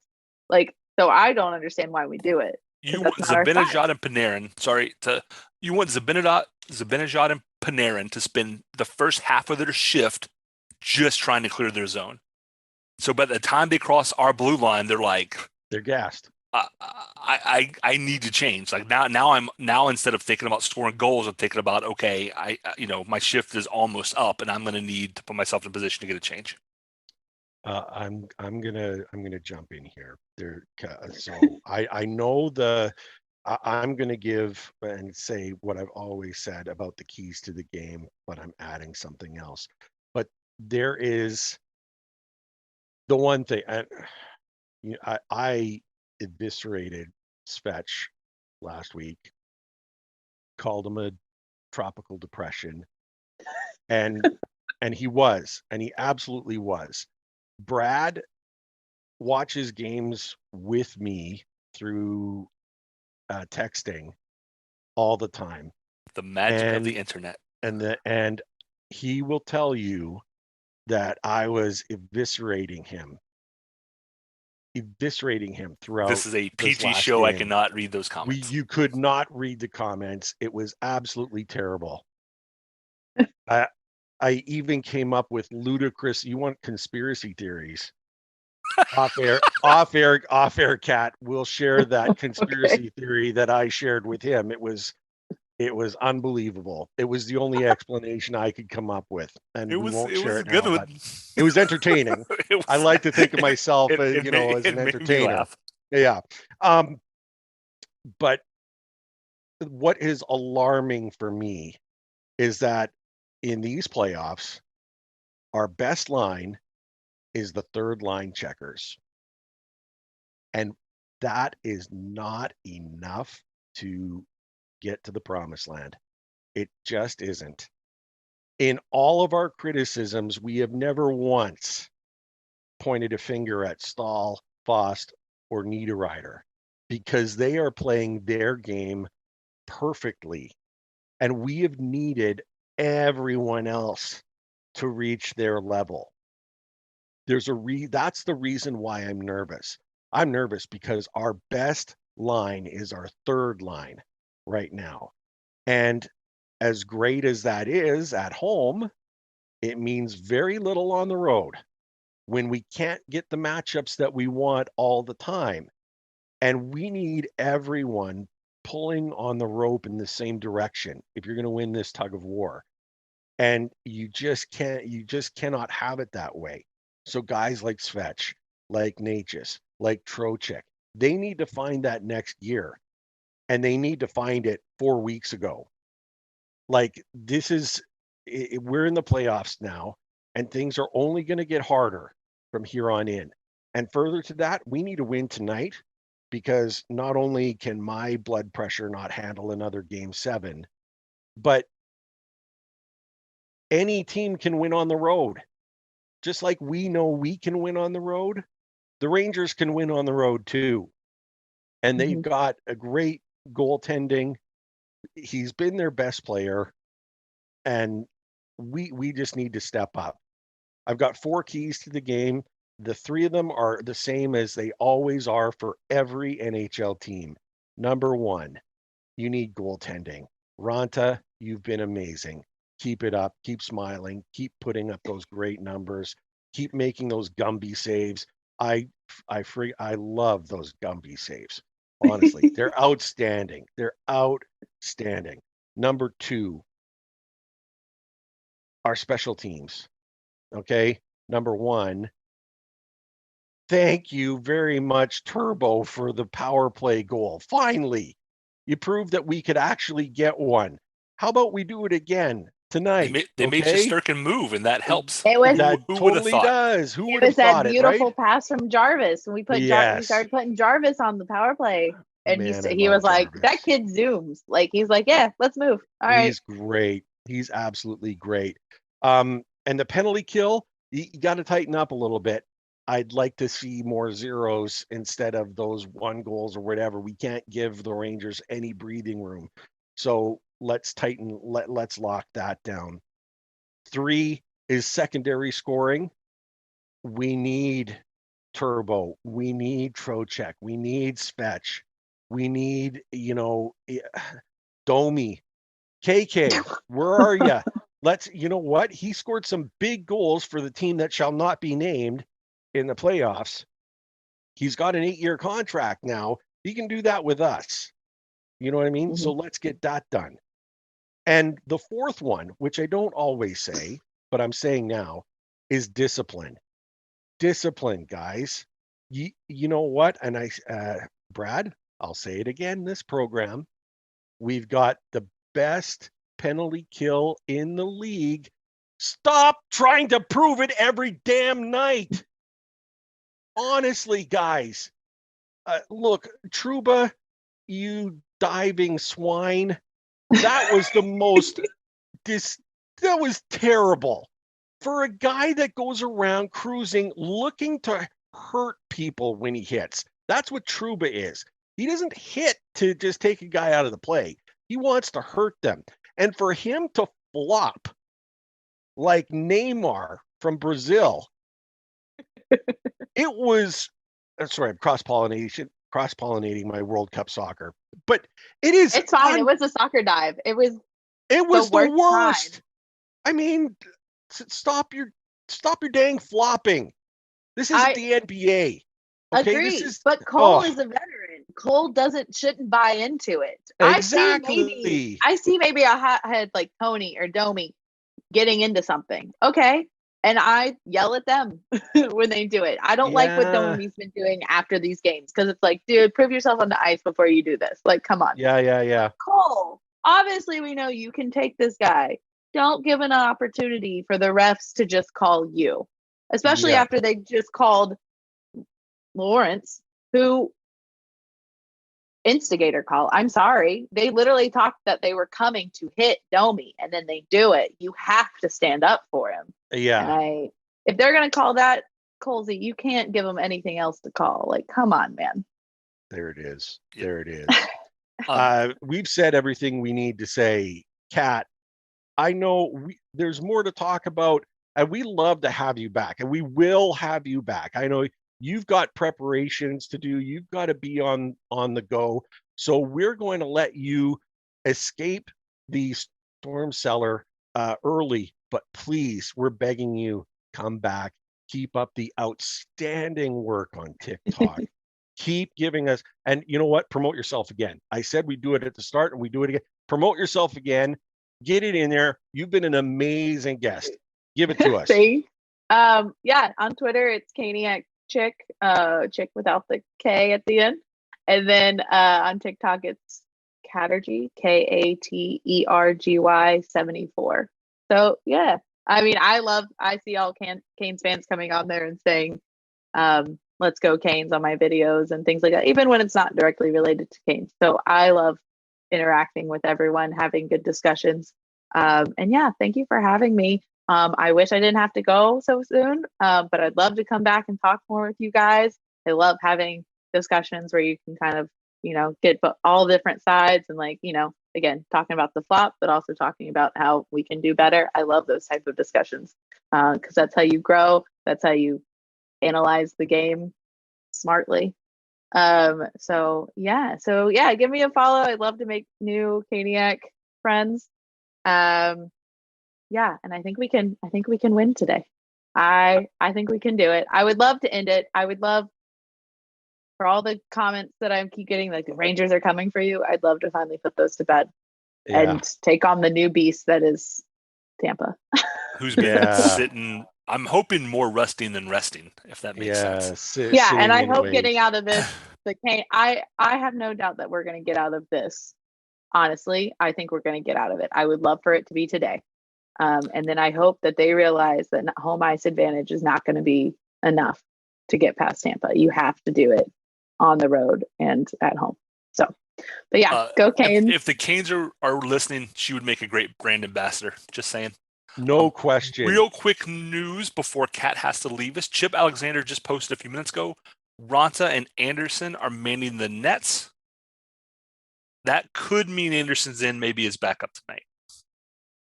[SPEAKER 5] Like, so I don't understand why we do it.
[SPEAKER 3] You want Zibanejad and Panarin. You want Zibanejad and Panarin to spend the first half of their shift just trying to clear their zone. So by the time they cross our blue line, they're like,
[SPEAKER 4] they're gassed.
[SPEAKER 3] I need to change. Like now instead of thinking about scoring goals, I'm thinking about, okay, my shift is almost up and I'm going to need to put myself in a position to get a change.
[SPEAKER 4] I'm gonna jump in here. So I know I'm gonna give and say what I've always said about the keys to the game, but I'm adding something else. But there is the one thing I eviscerated Svetch last week, called him a tropical depression, and he absolutely was. Brad watches games with me through texting all the time.
[SPEAKER 3] The magic of the internet.
[SPEAKER 4] And he will tell you that I was eviscerating him throughout.
[SPEAKER 3] This is a PG show. Game. I cannot read those comments.
[SPEAKER 4] You could not read the comments. It was absolutely terrible. I even came up with ludicrous. You want conspiracy theories? Off air, Cat. We'll share that conspiracy theory that I shared with him. It was unbelievable. It was the only explanation I could come up with, and we won't share it now. But it was entertaining. I like to think of myself as an entertainer. Yeah. But what is alarming for me is that in these playoffs, our best line is the third line checkers. And that is not enough to get to the promised land. It just isn't. In all of our criticisms, we have never once pointed a finger at Staal, Fost, or Niederreiter because they are playing their game perfectly. And we have needed everyone else to reach their level. That's the reason why I'm nervous. I'm nervous because our best line is our third line right now. And as great as that is at home, it means very little on the road when we can't get the matchups that we want all the time. And we need everyone pulling on the rope in the same direction if you're going to win this tug of war. And you just cannot have it that way. So guys like Svetch, like Natchez, like Trocheck, they need to find that next year. And they need to find it 4 weeks ago. Like we're in the playoffs now, and things are only going to get harder from here on in. And further to that, we need to win tonight because not only can my blood pressure not handle another game 7, but any team can win on the road. Just like we know we can win on the road, the Rangers can win on the road too. And they've got a great goaltending. He's been their best player, and we just need to step up. I've got 4 keys to the game. The 3 of them are the same as they always are for every NHL team. Number 1, you need goaltending. Raanta, you've been amazing. Keep it up. Keep smiling. Keep putting up those great numbers. Keep making those Gumby saves. I love those Gumby saves. Honestly, they're outstanding. They're outstanding. Number 2, our special teams. Okay. Number 1, thank you very much, Turbo, for the power play goal. Finally, you proved that we could actually get one. How about we do it again tonight?
[SPEAKER 3] They made Shesterkin move, and that helps.
[SPEAKER 5] It was
[SPEAKER 4] That
[SPEAKER 3] Who would have
[SPEAKER 4] totally
[SPEAKER 3] thought?
[SPEAKER 4] does. Who
[SPEAKER 5] it
[SPEAKER 4] would
[SPEAKER 5] was
[SPEAKER 4] have
[SPEAKER 5] that
[SPEAKER 4] thought it,
[SPEAKER 5] beautiful
[SPEAKER 4] right?
[SPEAKER 5] pass from Jarvis, and we
[SPEAKER 4] Yes.
[SPEAKER 5] started putting Jarvis on the power play, and
[SPEAKER 4] Man, I
[SPEAKER 5] he
[SPEAKER 4] love
[SPEAKER 5] was like,
[SPEAKER 4] Jarvis.
[SPEAKER 5] "That kid zooms." Like he's like, "Yeah, let's move." All right.
[SPEAKER 4] He's great. He's absolutely great. And the penalty kill, you got to tighten up a little bit. I'd like to see more zeros instead of those 1 goals or whatever. We can't give the Rangers any breathing room. So let's tighten, let's lock that down. 3 is secondary scoring. We need Turbo. We need Trocheck. We need Spetch. We need, Domi. KK, where are you? You know what? He scored some big goals for the team that shall not be named in the playoffs. He's got an 8-year contract now. He can do that with us. You know what I mean? So let's get that done. And the 4th one, which I don't always say, but I'm saying now, is discipline. Discipline, guys. You know what? And Brad, I'll say it again, this program, we've got the best penalty kill in the league. Stop trying to prove it every damn night. Honestly, guys, look, Trouba, you diving swine, that was the most, that was terrible. For a guy that goes around cruising, looking to hurt people when he hits. That's what Trouba is. He doesn't hit to just take a guy out of the play. He wants to hurt them. And for him to flop like Neymar from Brazil, it was, sorry, I'm cross-pollinating my World Cup soccer. But it's
[SPEAKER 5] fine. It was a soccer dive. It was
[SPEAKER 4] the worst.
[SPEAKER 5] Time.
[SPEAKER 4] I mean, stop your dang flopping. This isn't the NBA. Okay,
[SPEAKER 5] agree, but Cole is a veteran. Cole shouldn't buy into it.
[SPEAKER 4] Exactly.
[SPEAKER 5] I see maybe a hothead like Tony or Domi getting into something. Okay. And I yell at them when they do it. I don't like what Domi's been doing after these games, because it's like, dude, prove yourself on the ice before you do this. Like, come on.
[SPEAKER 4] Yeah.
[SPEAKER 5] Cole, obviously we know you can take this guy. Don't give an opportunity for the refs to just call you, especially after they just called Lawrence, who instigator call. I'm sorry. They literally talked that they were coming to hit Domi, and then they do it. You have to stand up for him.
[SPEAKER 4] Yeah.
[SPEAKER 5] And if they're going to call that, Colsey, you can't give them anything else to call. Like, come on, man.
[SPEAKER 4] There it is.
[SPEAKER 3] Yep.
[SPEAKER 4] There it is. We've said everything we need to say. Kat, I know there's more to talk about, and we love to have you back, and we will have you back. I know you've got preparations to do. You've got to be on the go. So we're going to let you escape the storm cellar early, but please, we're begging you, come back. Keep up the outstanding work on TikTok. Keep giving us, and you know what? Promote yourself again. I said we do it at the start, and we do it again. Promote yourself again. Get it in there. You've been an amazing guest. Give it to us.
[SPEAKER 5] See? Yeah, on Twitter it's Caniac Chick, Chick without the K at the end. And then on TikTok it's Katergy, Katergy 74. So yeah. I mean, I see all Canes fans coming on there and saying, let's go Canes on my videos and things like that, even when it's not directly related to Canes. So I love interacting with everyone, having good discussions. And yeah, thank you for having me. I wish I didn't have to go so soon, but I'd love to come back and talk more with you guys. I love having discussions where you can kind of, get all different sides and again, talking about the flop, but also talking about how we can do better. I love those type of discussions because that's how you grow. That's how you analyze the game smartly. So yeah, give me a follow. I'd love to make new Caniac friends. Yeah, and I think we can win today. I think we can do it. I would love to end it. I would love for all the comments that I keep getting, like the Rangers are coming for you. I'd love to finally put those to bed and take on the new beast that is Tampa.
[SPEAKER 3] Who's been sitting, I'm hoping more rusting than resting, if that makes sense.
[SPEAKER 5] Yeah, and I hope getting out of this, I have no doubt that we're going to get out of this. Honestly, I think we're going to get out of it. I would love for it to be today. And then I hope that they realize that home ice advantage is not going to be enough to get past Tampa. You have to do it on the road and at home. So, but yeah, go Canes.
[SPEAKER 3] If the Canes are listening, she would make a great brand ambassador. Just saying.
[SPEAKER 4] No question.
[SPEAKER 3] Real quick news before Kat has to leave us. Chip Alexander just posted a few minutes ago. Raanta and Andersen are manning the nets. That could mean Andersen's in, maybe his backup tonight.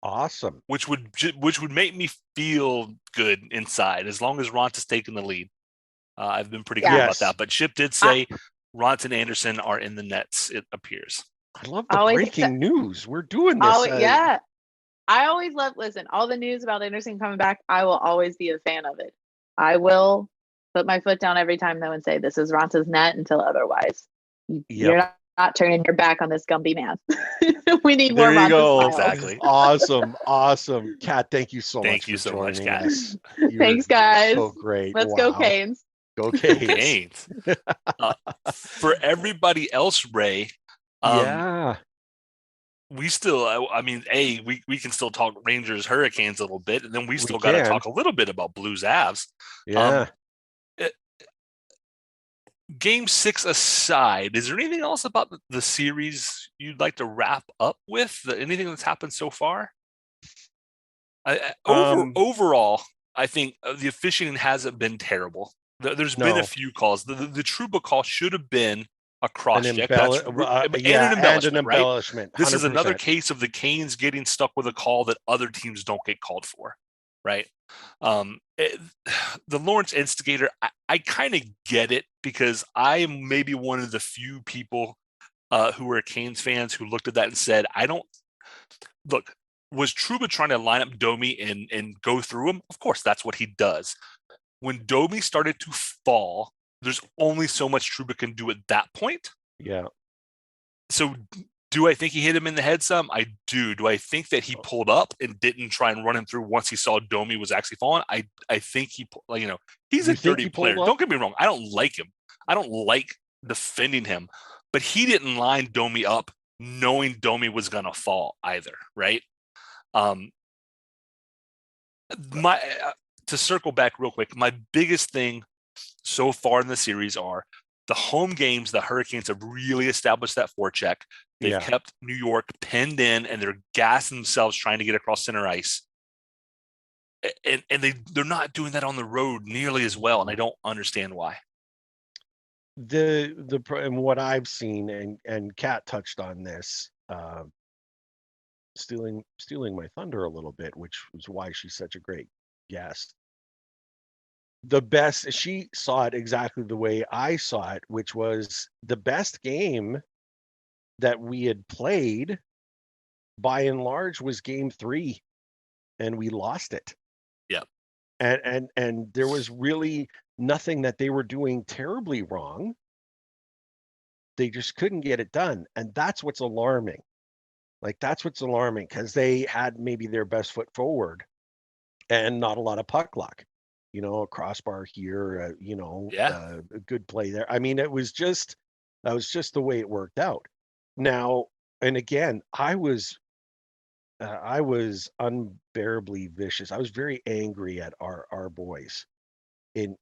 [SPEAKER 4] Awesome.
[SPEAKER 3] Which would make me feel good inside, as long as Raanta's taking the lead. I've been pretty good about that. But Chip did say Raanta and Andersen are in the nets, it appears.
[SPEAKER 4] I love the breaking news. We're doing this.
[SPEAKER 5] Yeah. I always listen, all the news about Andersen coming back, I will always be a fan of it. I will put my foot down every time, though, and say this is Raanta's net until otherwise. You're not turning your back on this Gumby man. We need more Raanta smiles.
[SPEAKER 3] Exactly.
[SPEAKER 4] Awesome. Kat, thank you so much for joining us.
[SPEAKER 5] Thanks, guys.
[SPEAKER 4] So great.
[SPEAKER 5] Let's go Canes.
[SPEAKER 4] Go Canes.
[SPEAKER 3] For everybody else, Ray, we still, I mean, we can still talk Rangers Hurricanes a little bit, and then we still got to talk a little bit about Blues Avs.
[SPEAKER 4] Yeah.
[SPEAKER 3] Game 6 aside, is there anything else about the series you'd like to wrap up with? Anything that's happened so far? Overall, I think the officiating hasn't been terrible. There's been a few calls. The Trouba call should have been a cross-check. An embellishment. Right? This is another case of the Canes getting stuck with a call that other teams don't get called for, right? The Lawrence instigator, I kind of get it, because I am maybe one of the few people who are Canes fans who looked at that and said, was Trouba trying to line up Domi and go through him? Of course, that's what he does. When Domi started to fall, there's only so much Trouba can do at that point.
[SPEAKER 4] Yeah.
[SPEAKER 3] So do I think he hit him in the head some? I do. Do I think that he pulled up and didn't try and run him through once he saw Domi was actually falling? I think he's a dirty player. Don't get me wrong. I don't like him. I don't like defending him, but he didn't line Domi up knowing Domi was going to fall either. Right. To circle back real quick, my biggest thing so far in the series are the home games. The Hurricanes have really established that forecheck. They've kept New York pinned in, and they're gassing themselves trying to get across center ice. And they're not doing that on the road nearly as well, and I don't understand why.
[SPEAKER 4] And what I've seen, and Kat touched on this, stealing my thunder a little bit, which was why she's such a great guest. The best, she saw it exactly the way I saw it, which was the best game that we had played by and large was game 3, and we lost it.
[SPEAKER 3] Yeah.
[SPEAKER 4] And there was really nothing that they were doing terribly wrong. They just couldn't get it done. And that's what's alarming. That's what's alarming, because they had maybe their best foot forward and not a lot of puck luck. A crossbar here, a good play there. I mean, that was just the way it worked out. Now, and again, I was unbearably vicious. I was very angry at our boys in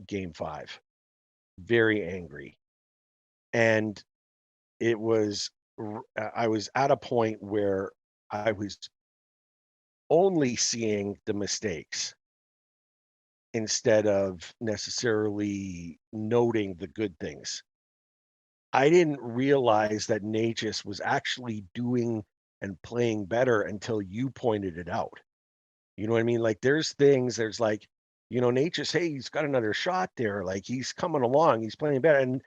[SPEAKER 4] game 5. Very angry. And I was at a point where I was only seeing the mistakes instead of necessarily noting the good things. I didn't realize that Natchez was actually doing and playing better until you pointed it out. You know what I mean? Like there's like, Natchez, hey, he's got another shot there. Like he's coming along, he's playing better. And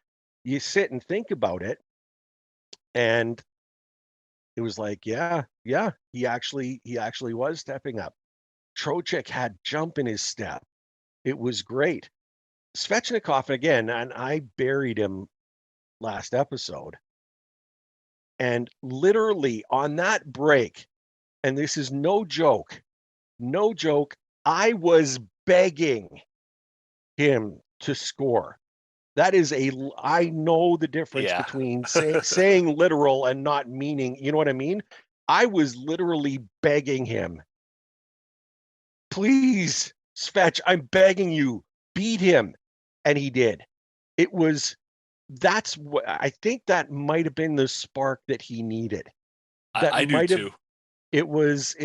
[SPEAKER 4] you sit and think about it, and it was like, yeah, he actually was stepping up. Trocheck had jump in his step. It was great. Svechnikov again, and I buried him last episode. And literally on that break, and this is no joke, I was begging him to score. That is I know the difference between saying literal and not meaning, you know what I mean? I was literally begging him, please, Svech, I'm begging you, beat him. And he did. That's what I think that might have been the spark that he needed.
[SPEAKER 3] I do too.
[SPEAKER 4] It was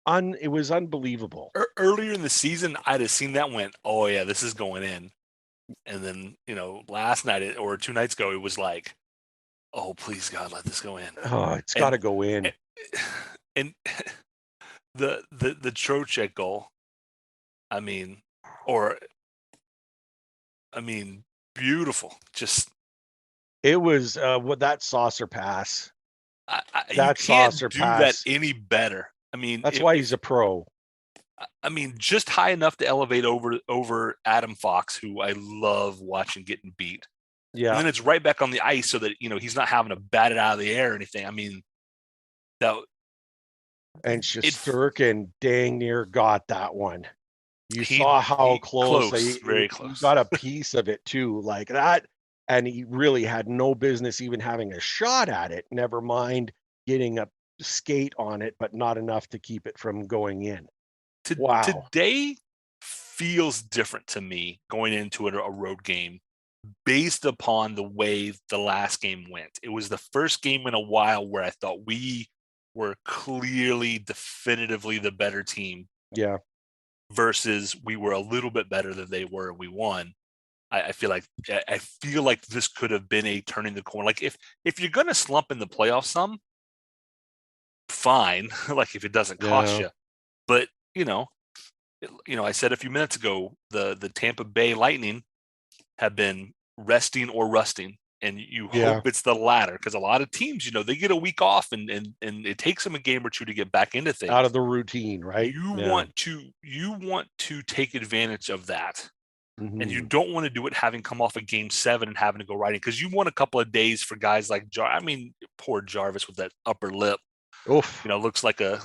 [SPEAKER 4] unbelievable.
[SPEAKER 3] Earlier in the season, I'd have seen that and went, oh yeah, this is going in. And then, last night or 2 nights ago, it was like, oh, please God, let this go in.
[SPEAKER 4] Oh, it's got to go in.
[SPEAKER 3] And the Trocheck goal, beautiful. Just
[SPEAKER 4] it was that saucer pass.
[SPEAKER 3] That saucer pass. Do that any better.
[SPEAKER 4] That's why he's a pro.
[SPEAKER 3] Just high enough to elevate over Adam Fox, who I love watching getting beat.
[SPEAKER 4] Yeah.
[SPEAKER 3] And then it's right back on the ice so that, he's not having to bat it out of the air or anything.
[SPEAKER 4] And Shesterkin dang near got that one. You saw how close.
[SPEAKER 3] Very close.
[SPEAKER 4] He got a piece of it too, like that. And he really had no business even having a shot at it. Never mind getting a skate on it, but not enough to keep it from going in. Wow.
[SPEAKER 3] Today feels different to me going into a road game based upon the way the last game went. It was the first game in a while where I thought we were clearly, definitively the better team.
[SPEAKER 4] Yeah.
[SPEAKER 3] Versus we were a little bit better than they were and we won. I feel like this could have been a turning the corner. Like if you're gonna slump in the playoffs some, fine. Like if it doesn't cost you. But I said a few minutes ago, the Tampa Bay Lightning have been resting or rusting, and you hope it's the latter, because a lot of teams, they get a week off and it takes them a game or two to get back into things,
[SPEAKER 4] out of the routine, right?
[SPEAKER 3] You want to take advantage of that. Mm-hmm. And you don't want to do it having come off of game 7 and having to go right in, because you want a couple of days for guys like poor Jarvis with that upper lip.
[SPEAKER 4] Oof.
[SPEAKER 3] Looks like
[SPEAKER 4] that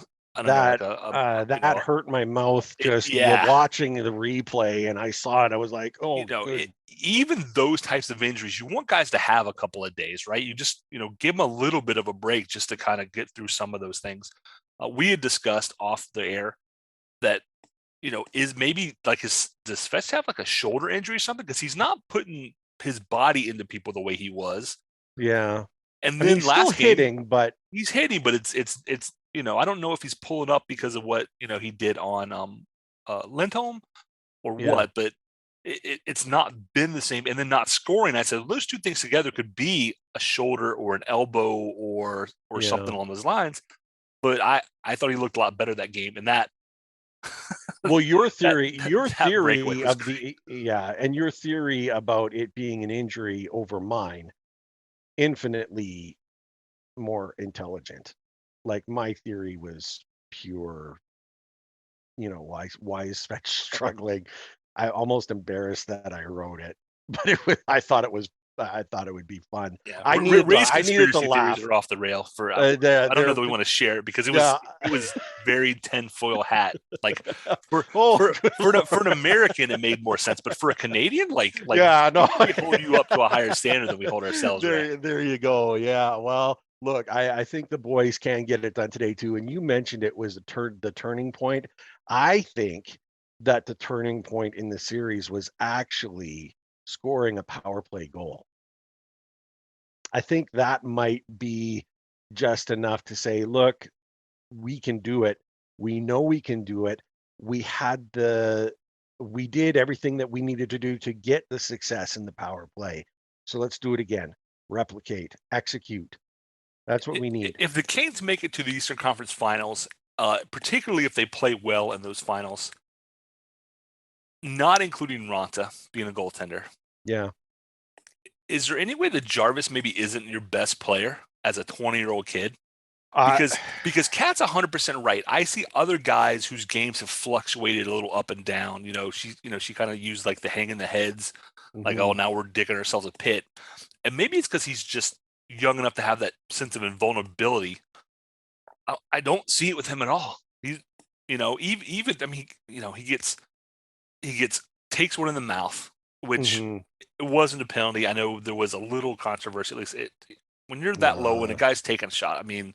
[SPEAKER 4] hurt my mouth just watching the replay, and I saw it. I was like, oh,
[SPEAKER 3] even those types of injuries, you want guys to have a couple of days, right? You just, give them a little bit of a break just to kind of get through some of those things. We had discussed off the air that, is maybe like does Fetch have like a shoulder injury or something? Because he's not putting his body into people the way he was.
[SPEAKER 4] Yeah.
[SPEAKER 3] And then last game,
[SPEAKER 4] he's
[SPEAKER 3] hitting, but it's I don't know if he's pulling up because of what he did on Lindholm or what, but it's not been the same. And then not scoring, I said those two things together could be a shoulder or an elbow or something along those lines. But I thought he looked a lot better that game, and that.
[SPEAKER 4] Well, your theory about it being an injury over mine, infinitely more intelligent. Like my theory was pure, why is Fetch struggling? I almost embarrassed that I wrote it, but I thought it would be fun.
[SPEAKER 3] Yeah.
[SPEAKER 4] I needed the laugh.
[SPEAKER 3] Are off the rail for I don't know that we want to share it, because it was very tinfoil hat. Like for an American, it made more sense, but for a Canadian, we hold you up to a higher standard than we hold ourselves.
[SPEAKER 4] There you go. Yeah. Well, look, I think the boys can get it done today too. And you mentioned it was the turning point. I think that the turning point in the series was actually scoring a power play goal. I think that might be just enough to say, look, we can do it. We know we can do it. We did everything that we needed to do to get the success in the power play. So let's do it again. replicate, execute. That's what we need.
[SPEAKER 3] If the Canes make it to the Eastern Conference Finals, particularly if they play well in those finals, not including Raanta being a goaltender,
[SPEAKER 4] Yeah.
[SPEAKER 3] is there any way that Jarvis maybe isn't your best player as a 20-year-old kid?
[SPEAKER 4] Uh,
[SPEAKER 3] Because Kat's 100% right. I see other guys whose games have fluctuated a little up and down. She kind of used like the hang in the heads, like,
[SPEAKER 4] mhm.
[SPEAKER 3] oh, now we're digging ourselves a pit. And maybe it's because he's just young enough to have that sense of invulnerability. I don't see it with him at all. He's, even I mean, he gets takes one in the mouth, which
[SPEAKER 4] Mhm.
[SPEAKER 3] it wasn't a penalty. I know there was a little controversy. At least when you're that low and a guy's taking a shot, I mean,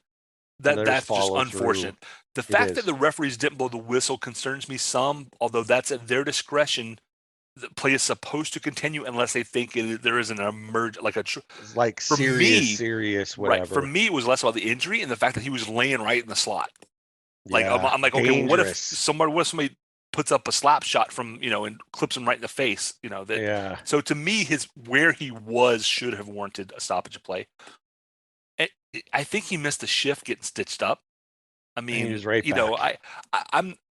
[SPEAKER 4] There's
[SPEAKER 3] that's just
[SPEAKER 4] follow through.
[SPEAKER 3] unfortunate. The
[SPEAKER 4] It
[SPEAKER 3] fact that
[SPEAKER 4] is.
[SPEAKER 3] the referees didn't blow the whistle concerns me some, although that's at their discretion. The play is supposed to continue unless they think there is an
[SPEAKER 4] It's like
[SPEAKER 3] for
[SPEAKER 4] serious,
[SPEAKER 3] me, right. For
[SPEAKER 4] whatever.
[SPEAKER 3] me, it was less about the injury and the fact that he was laying right in the slot. Like,
[SPEAKER 4] Yeah.
[SPEAKER 3] I'm like, okay, well, what if
[SPEAKER 4] Dangerous.
[SPEAKER 3] somebody puts up a slap shot from, and clips him right in the face, that.
[SPEAKER 4] Yeah.
[SPEAKER 3] So to me, where he was should have warranted a stoppage of play. I think he missed a shift getting stitched up. I
[SPEAKER 4] And he
[SPEAKER 3] mean,
[SPEAKER 4] was right back.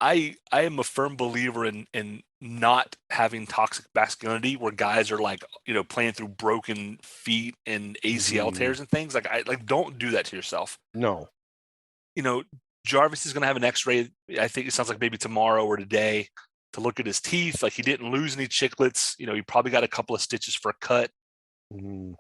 [SPEAKER 3] I am a firm believer in not having toxic masculinity where guys are like, playing through broken feet and ACL
[SPEAKER 4] Mhm.
[SPEAKER 3] tears and things. Like don't do that to yourself.
[SPEAKER 4] No.
[SPEAKER 3] Jarvis is going to have an X-ray. I think it sounds like maybe tomorrow or today to look at his teeth. Like he didn't lose any chiclets. He probably got a couple of stitches for a cut.
[SPEAKER 4] Mhm.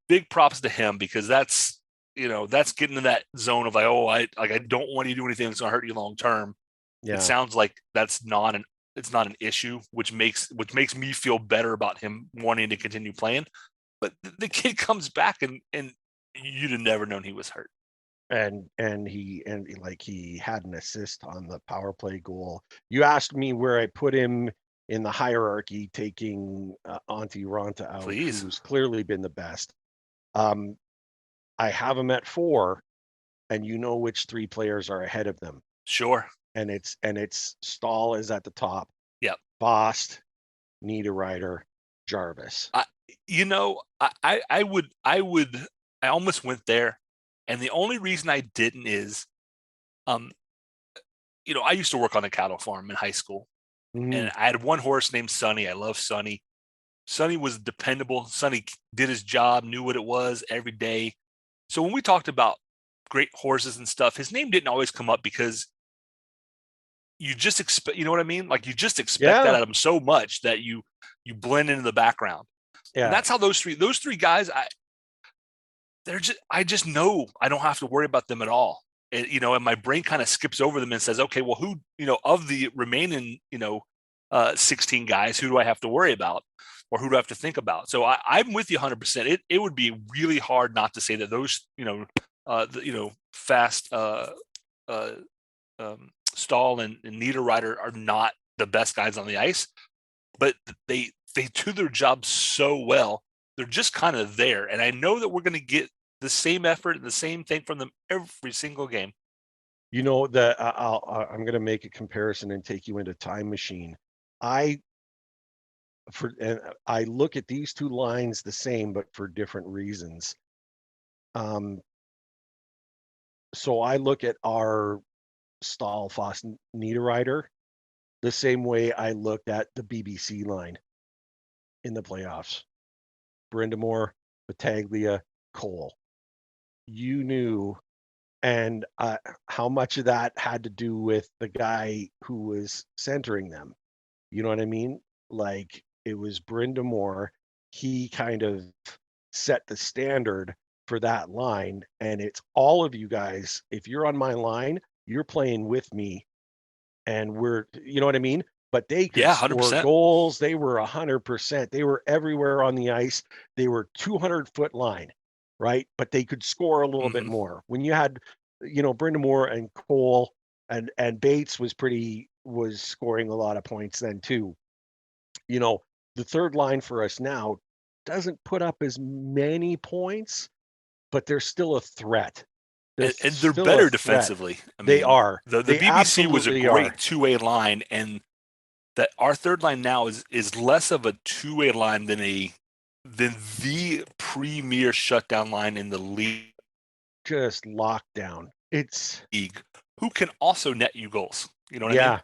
[SPEAKER 3] Big props to him because that's getting in that zone of like, oh, I don't want you to do anything that's going to hurt you long term.
[SPEAKER 4] Yeah.
[SPEAKER 3] It sounds like it's not an issue, which makes me feel better about him wanting to continue playing. But the kid comes back and you'd have never known he was hurt.
[SPEAKER 4] And he had an assist on the power play goal. You asked me where I put him in the hierarchy, taking Antti Raanta out,
[SPEAKER 3] Please.
[SPEAKER 4] who's clearly been the best. I have him at 4, and you know which 3 players are ahead of them.
[SPEAKER 3] Sure.
[SPEAKER 4] And it's Staal is at the top.
[SPEAKER 3] Yep.
[SPEAKER 4] Bost, Niederreiter, Jarvis.
[SPEAKER 3] I almost went there, and the only reason I didn't is, I used to work on a cattle farm in high school,
[SPEAKER 4] Mhm.
[SPEAKER 3] and I had one horse named Sonny. I love Sonny. Sonny was dependable. Sonny did his job, knew what it was every day. So when we talked about great horses and stuff, his name didn't always come up because you just expect, you know what I mean? Like you just expect that out of him so much that you blend into the background.
[SPEAKER 4] Yeah.
[SPEAKER 3] And that's how those three guys, I just know I don't have to worry about them at all. And, and my brain kind of skips over them and says, okay, well, who, of the remaining, 16 guys, who do I have to worry about? Or who do I have to think about? So I'm with you 100%. It would be really hard not to say that those, fast Staal and Niederreiter are not the best guys on the ice, but they do their job so well. They're just kind of there. And I know that we're going to get the same effort and the same thing from them every single game.
[SPEAKER 4] I'm going to make a comparison and take you into time machine. I look at these 2 lines the same, but for different reasons. So I look at our Staal, Foss, Niederreiter the same way I looked at the BBC line in the playoffs. Brindamore, Battaglia, Cole. You knew, and how much of that had to do with the guy who was centering them. You know what I mean? Like it was Brindamore. He kind of set the standard for that line, and it's all of you guys. If you're on my line, you're playing with me, and you know what I mean? But they could score
[SPEAKER 3] 100%.
[SPEAKER 4] goals. They were 100%. They were everywhere on the ice. They were 200-foot line, right? But they could score a little bit more. When you had, Brindamore and Cole and Bates was scoring a lot of points then too. The third line for us now doesn't put up as many points, but they're still a threat.
[SPEAKER 3] And they're better defensively. I mean,
[SPEAKER 4] they are.
[SPEAKER 3] The
[SPEAKER 4] They
[SPEAKER 3] BBC was a great
[SPEAKER 4] are.
[SPEAKER 3] two-way line, and that our third line now is less of a two-way line than a than the premier shutdown line in the league,
[SPEAKER 4] Just lockdown. It's
[SPEAKER 3] who can also net you goals. You know what I mean?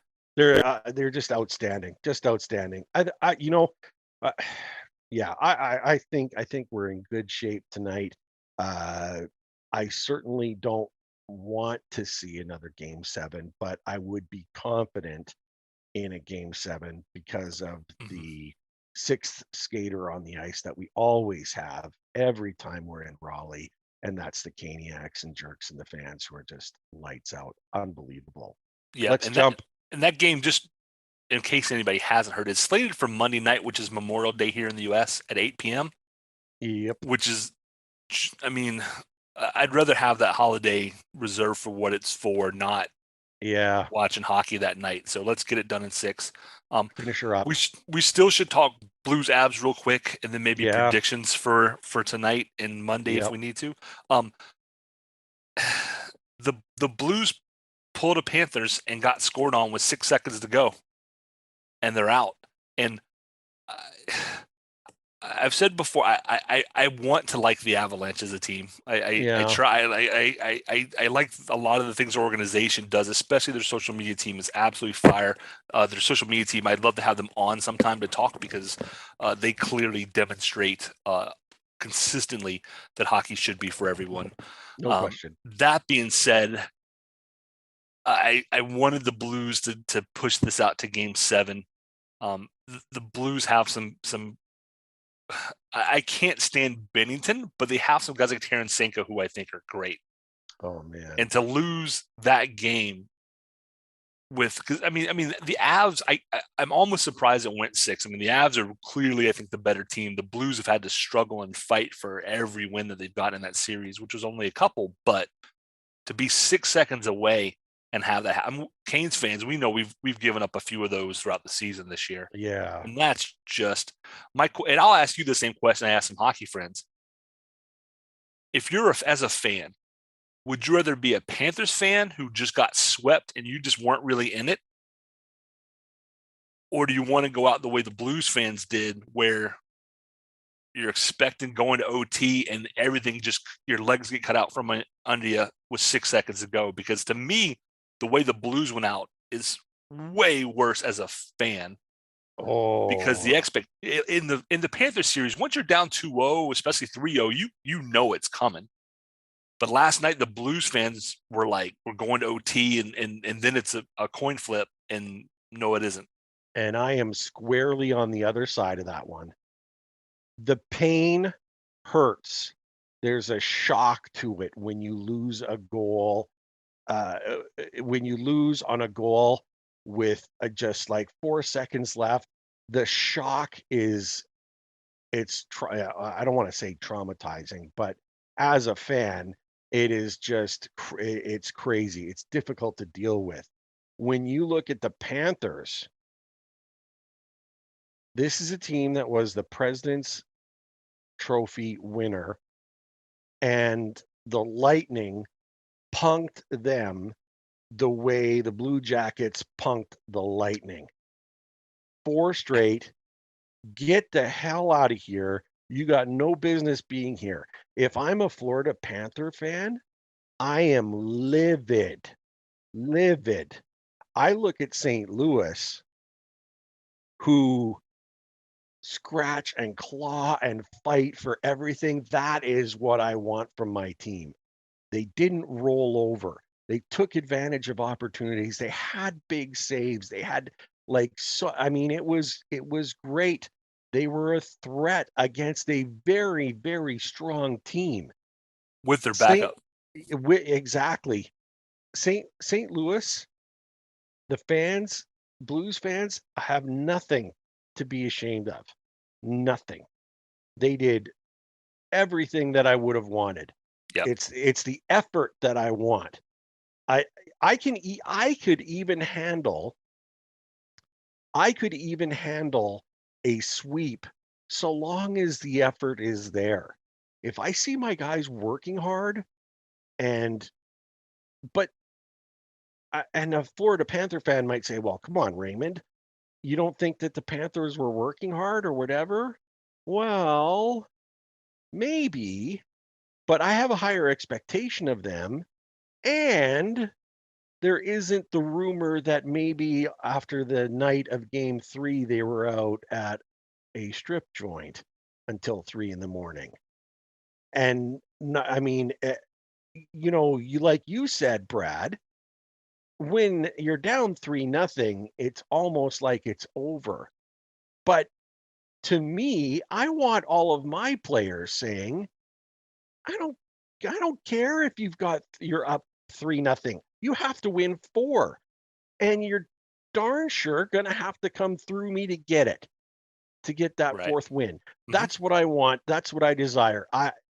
[SPEAKER 4] they're just outstanding. Just outstanding. You know, uh, yeah, I think we're in good shape tonight. I certainly don't want to see another game 7, but I would be confident in a game 7 because of the sixth skater on the ice that we always have every time we're in Raleigh, and that's the Caniacs and Jerks and the fans who are just lights out. Unbelievable.
[SPEAKER 3] Yeah,
[SPEAKER 4] Let's jump.
[SPEAKER 3] That game, just in case anybody hasn't heard, is slated for Monday night, which is Memorial Day here in the U.S. at 8 p.m.
[SPEAKER 4] Yep.
[SPEAKER 3] Which is, I mean, I'd rather have that holiday reserved for what it's for, not watching hockey that night. So let's get it done in 6.
[SPEAKER 4] Finish her up.
[SPEAKER 3] We still should talk Blues Abs real quick, and then maybe predictions for tonight and Monday if we need to. The Blues pulled the Panthers and got scored on with 6 seconds to go, and they're out. And I've said before, I want to like the Avalanche as a team. I try. I like a lot of the things their organization does, especially their social media team is absolutely fire. Their social media team, I'd love to have them on sometime to talk because they clearly demonstrate consistently that hockey should be for everyone.
[SPEAKER 4] No question.
[SPEAKER 3] That being said, I wanted the Blues to push this out to Game 7. The Blues have some. I can't stand Bennington, but they have some guys like Tarasenko who I think are great.
[SPEAKER 4] Oh man!
[SPEAKER 3] And to lose that game because I mean the Avs, I'm almost surprised it went 6. I mean the Avs are clearly I think the better team. The Blues have had to struggle and fight for every win that they've gotten in that series, which was only a couple, but to be 6 seconds away and have that. Canes fans, we know we've given up a few of those throughout the season this year.
[SPEAKER 4] Yeah.
[SPEAKER 3] And that's just and I'll ask you the same question I asked some hockey friends. If you're as a fan, would you rather be a Panthers fan who just got swept and you just weren't really in it? Or do you want to go out the way the Blues fans did where you're expecting going to OT and everything your legs get cut out from under you with 6 seconds to go? Because to me, the way the Blues went out is way worse as a fan.
[SPEAKER 4] Oh,
[SPEAKER 3] because the in the Panthers series, once you're down 2-0, especially 3-0, you know it's coming. But last night the Blues fans were like, we're going to OT and then it's a coin flip, and no, it isn't.
[SPEAKER 4] And I am squarely on the other side of that one. The pain hurts. There's a shock to it when you lose a goal. When you lose on a goal with just like 4 seconds left, the shock is I don't want to say traumatizing, but as a fan, it is just it's crazy. It's difficult to deal with. When you look at the Panthers, this is a team that was the President's Trophy winner, and the Lightning punked them the way the Blue Jackets punked the Lightning. 4 straight. Get the hell out of here. You got no business being here. If I'm a Florida Panther fan, I am livid. Livid. I look at St. Louis, who scratch and claw and fight for everything. That is what I want from my team. They didn't roll over. They took advantage of opportunities. They had big saves. They had it was great. They were a threat against a very, very strong team
[SPEAKER 3] with their backup.
[SPEAKER 4] Exactly. St. Louis, the fans, Blues fans, have nothing to be ashamed of. Nothing. They did everything that I would have wanted.
[SPEAKER 3] Yep.
[SPEAKER 4] It's the effort that I want. I could even handle a sweep so long as the effort is there. If I see my guys working hard and a Florida Panther fan might say, well, come on, Raymond, you don't think that the Panthers were working hard or whatever? Well, maybe, but I have a higher expectation of them, and there isn't the rumor that maybe after the night of game 3 they were out at a strip joint until 3 in the morning. And I mean, you like you said, Brad, when you're down 3-0, it's almost like it's over. But to me, I want all of my players saying, I don't I don't care if you're up 3-0. You have to win 4. And you're darn sure gonna have to come through me to get it, to get that
[SPEAKER 3] Right.
[SPEAKER 4] 4th win.
[SPEAKER 3] Mhm.
[SPEAKER 4] That's what I want. That's what I desire.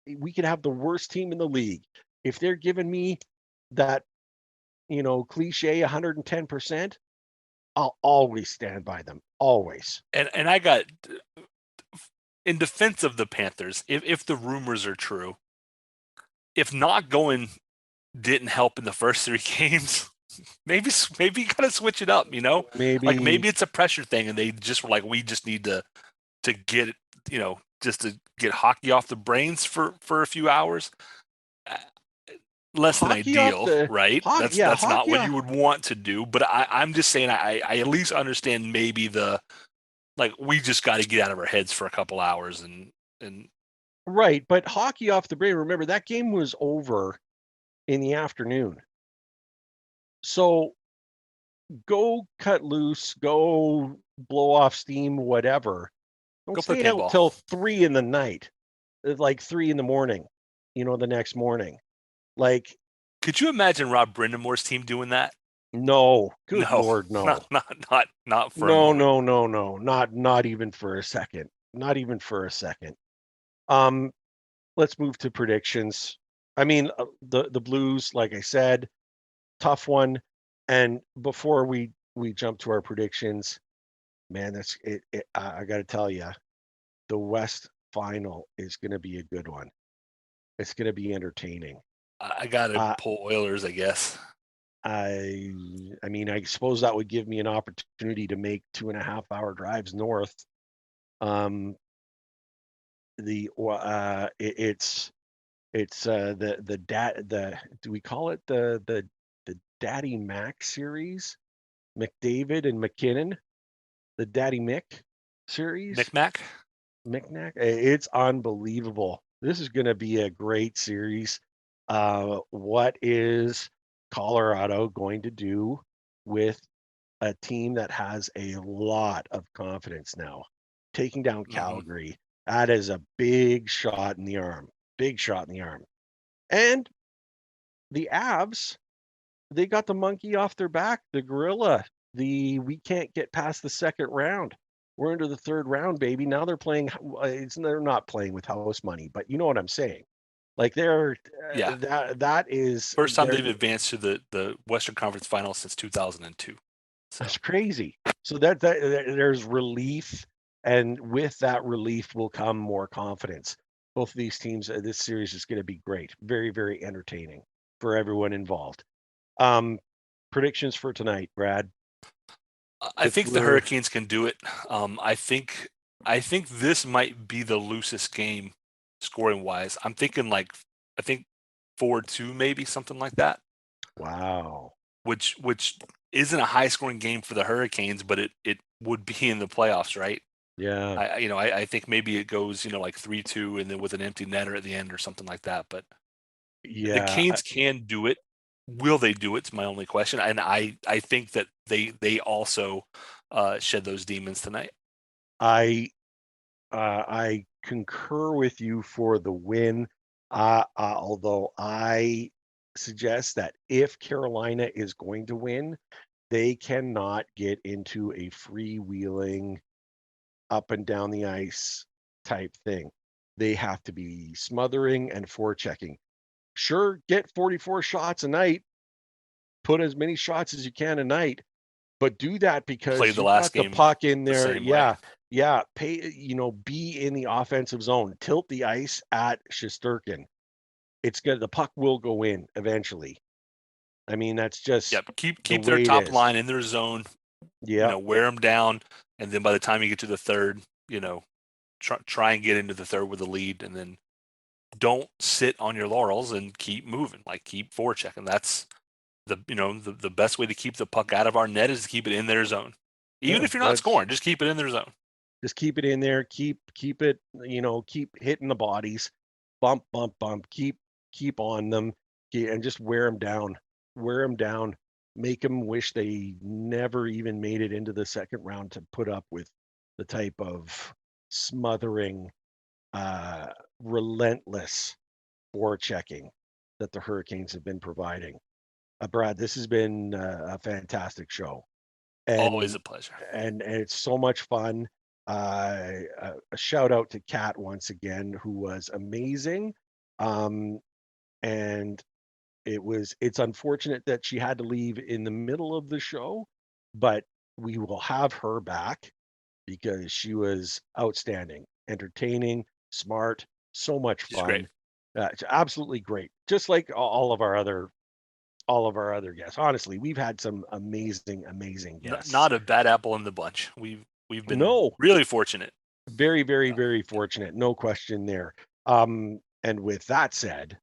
[SPEAKER 4] We could have the worst team in the league. If they're giving me that, cliche 110%, I'll always stand by them. Always.
[SPEAKER 3] And I got in defense of the Panthers, if the rumors are true, if not going didn't help in the first 3 games, maybe you gotta switch it up, Like
[SPEAKER 4] Maybe
[SPEAKER 3] maybe it's a pressure thing and they just were like, we just need to get it, just to get hockey off the brains for a few hours. Uh, Less than
[SPEAKER 4] hockey off
[SPEAKER 3] ideal,
[SPEAKER 4] the
[SPEAKER 3] right? That's not
[SPEAKER 4] hockey
[SPEAKER 3] what
[SPEAKER 4] off.
[SPEAKER 3] you would want to do, but I'm just saying I at least understand maybe the like we just got to get out of our heads for a couple hours and
[SPEAKER 4] Right, but hockey off the brain. Remember that game was over in the afternoon. So go cut loose, go blow off steam, whatever. Don't
[SPEAKER 3] go play
[SPEAKER 4] stay out
[SPEAKER 3] paintball.
[SPEAKER 4] till 3 in the night, like 3 in the morning, the next morning. Like,
[SPEAKER 3] Could you imagine Rob Brendamore's team doing that?
[SPEAKER 4] no, good
[SPEAKER 3] No,
[SPEAKER 4] Lord, no.
[SPEAKER 3] not for a
[SPEAKER 4] No,
[SPEAKER 3] moment.
[SPEAKER 4] no, no, no, not even for a second. Not even for a second. Um, let's move to predictions. I mean, the Blues, like I said, tough one. And before we jump to our predictions, man, that's it. I got to tell you, the West final is going to be a good one. It's going to be entertaining.
[SPEAKER 3] I got to
[SPEAKER 4] Uh,
[SPEAKER 3] pull Oilers, I guess.
[SPEAKER 4] I I mean, I suppose that would give me an opportunity to make 2.5-hour drives north. Um, it's the do we call it the Daddy Mac series? McDavid and McKinnon, the Daddy Mick series.
[SPEAKER 3] Micmac.
[SPEAKER 4] Micmac. It's unbelievable. This is going to be a great series. What is Colorado going to do with a team that has a lot of confidence now? Taking down
[SPEAKER 3] Mm-hmm.
[SPEAKER 4] Calgary, that is a big shot in the arm. Big shot in the arm. And the Avs, they got the monkey off their back, the gorilla. We can't get past the second round. We're into the third round, baby. Now they're playing. They're not playing with house money, but you know what I'm saying. Like
[SPEAKER 3] Yeah.
[SPEAKER 4] that is
[SPEAKER 3] First time they've advanced to the Western Conference Finals since 2002. So
[SPEAKER 4] that's crazy. So that there's relief, and with that relief will come more confidence. Both of these teams, this series is going to be great. Very, very entertaining for everyone involved. Um, predictions for tonight, Brad.
[SPEAKER 3] I
[SPEAKER 4] If
[SPEAKER 3] think the
[SPEAKER 4] we're
[SPEAKER 3] Hurricanes can do it. I think this might be the loosest game scoring wise. I think 4-2 maybe something like that.
[SPEAKER 4] Wow.
[SPEAKER 3] Which isn't a high scoring game for the Hurricanes, but it would be in the playoffs, right?
[SPEAKER 4] Yeah.
[SPEAKER 3] I think maybe it goes like 3-2 and then with an empty netter at the end or something like that. But the
[SPEAKER 4] Yeah.
[SPEAKER 3] Canes can do it. Will they do it? It's my only question. And I think that they also shed those demons tonight.
[SPEAKER 4] I concur with you for the win. Although I suggest that if Carolina is going to win, they cannot get into a freewheeling up and down the ice type thing. They have to be smothering and forechecking. Sure, get 44 shots a night, put as many shots as you can a night, but do that
[SPEAKER 3] Play
[SPEAKER 4] because
[SPEAKER 3] the
[SPEAKER 4] you've
[SPEAKER 3] last
[SPEAKER 4] got the
[SPEAKER 3] game
[SPEAKER 4] puck in
[SPEAKER 3] the
[SPEAKER 4] there.
[SPEAKER 3] same way.
[SPEAKER 4] Yeah. Be in the offensive zone. Tilt the ice at Shesterkin. It's good. The puck will go in eventually. I mean, that's just
[SPEAKER 3] Yep.
[SPEAKER 4] the
[SPEAKER 3] Keep their
[SPEAKER 4] way it
[SPEAKER 3] top
[SPEAKER 4] is.
[SPEAKER 3] line in their zone.
[SPEAKER 4] Yeah.
[SPEAKER 3] Wear them down, and then by the time you get to the third, try and get into the third with a lead, and then don't sit on your laurels and keep moving. Like, keep forechecking. That's the best way to keep the puck out of our net is to keep it in their zone. Even if you're not scoring, just keep it in their zone.
[SPEAKER 4] Just keep it in there. Keep it. Keep hitting the bodies. Bump. Keep on them, and just wear them down. Make them wish they never even made it into the second round to put up with the type of smothering, relentless forechecking that the Hurricanes have been providing. Brad, this has been a fantastic show.
[SPEAKER 3] Always a pleasure.
[SPEAKER 4] And it's so much fun. A shout out to Kat once again, who was amazing. And it's unfortunate that she had to leave in the middle of the show, but we will have her back because she was outstanding, entertaining, smart, so much fun.
[SPEAKER 3] Great.
[SPEAKER 4] It's absolutely great. Just like all of our other guests. Honestly, we've had some amazing guests.
[SPEAKER 3] Not a bad apple in the bunch. We've been really fortunate.
[SPEAKER 4] Very, very, very fortunate. No question there. And with that said,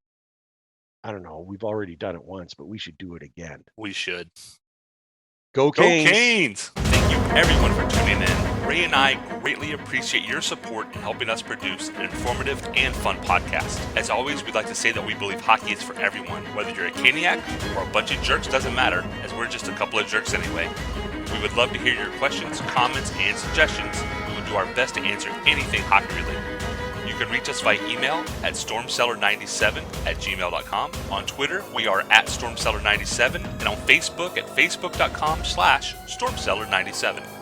[SPEAKER 4] I don't know, we've already done it once, but we should do it again.
[SPEAKER 3] We should.
[SPEAKER 4] Go Canes!
[SPEAKER 3] Go Canes! Thank you everyone for tuning in. Ray and I greatly appreciate your support in helping us produce an informative and fun podcast. As always, we'd like to say that we believe hockey is for everyone. Whether you're a Caniac or a bunch of jerks, doesn't matter, as we're just a couple of jerks anyway. We would love to hear your questions, comments, and suggestions. We will do our best to answer anything hockey related. You can reach us via email at stormcellar97@gmail.com. On Twitter, we are at stormcellar97, and on Facebook at facebook.com/stormcellar97.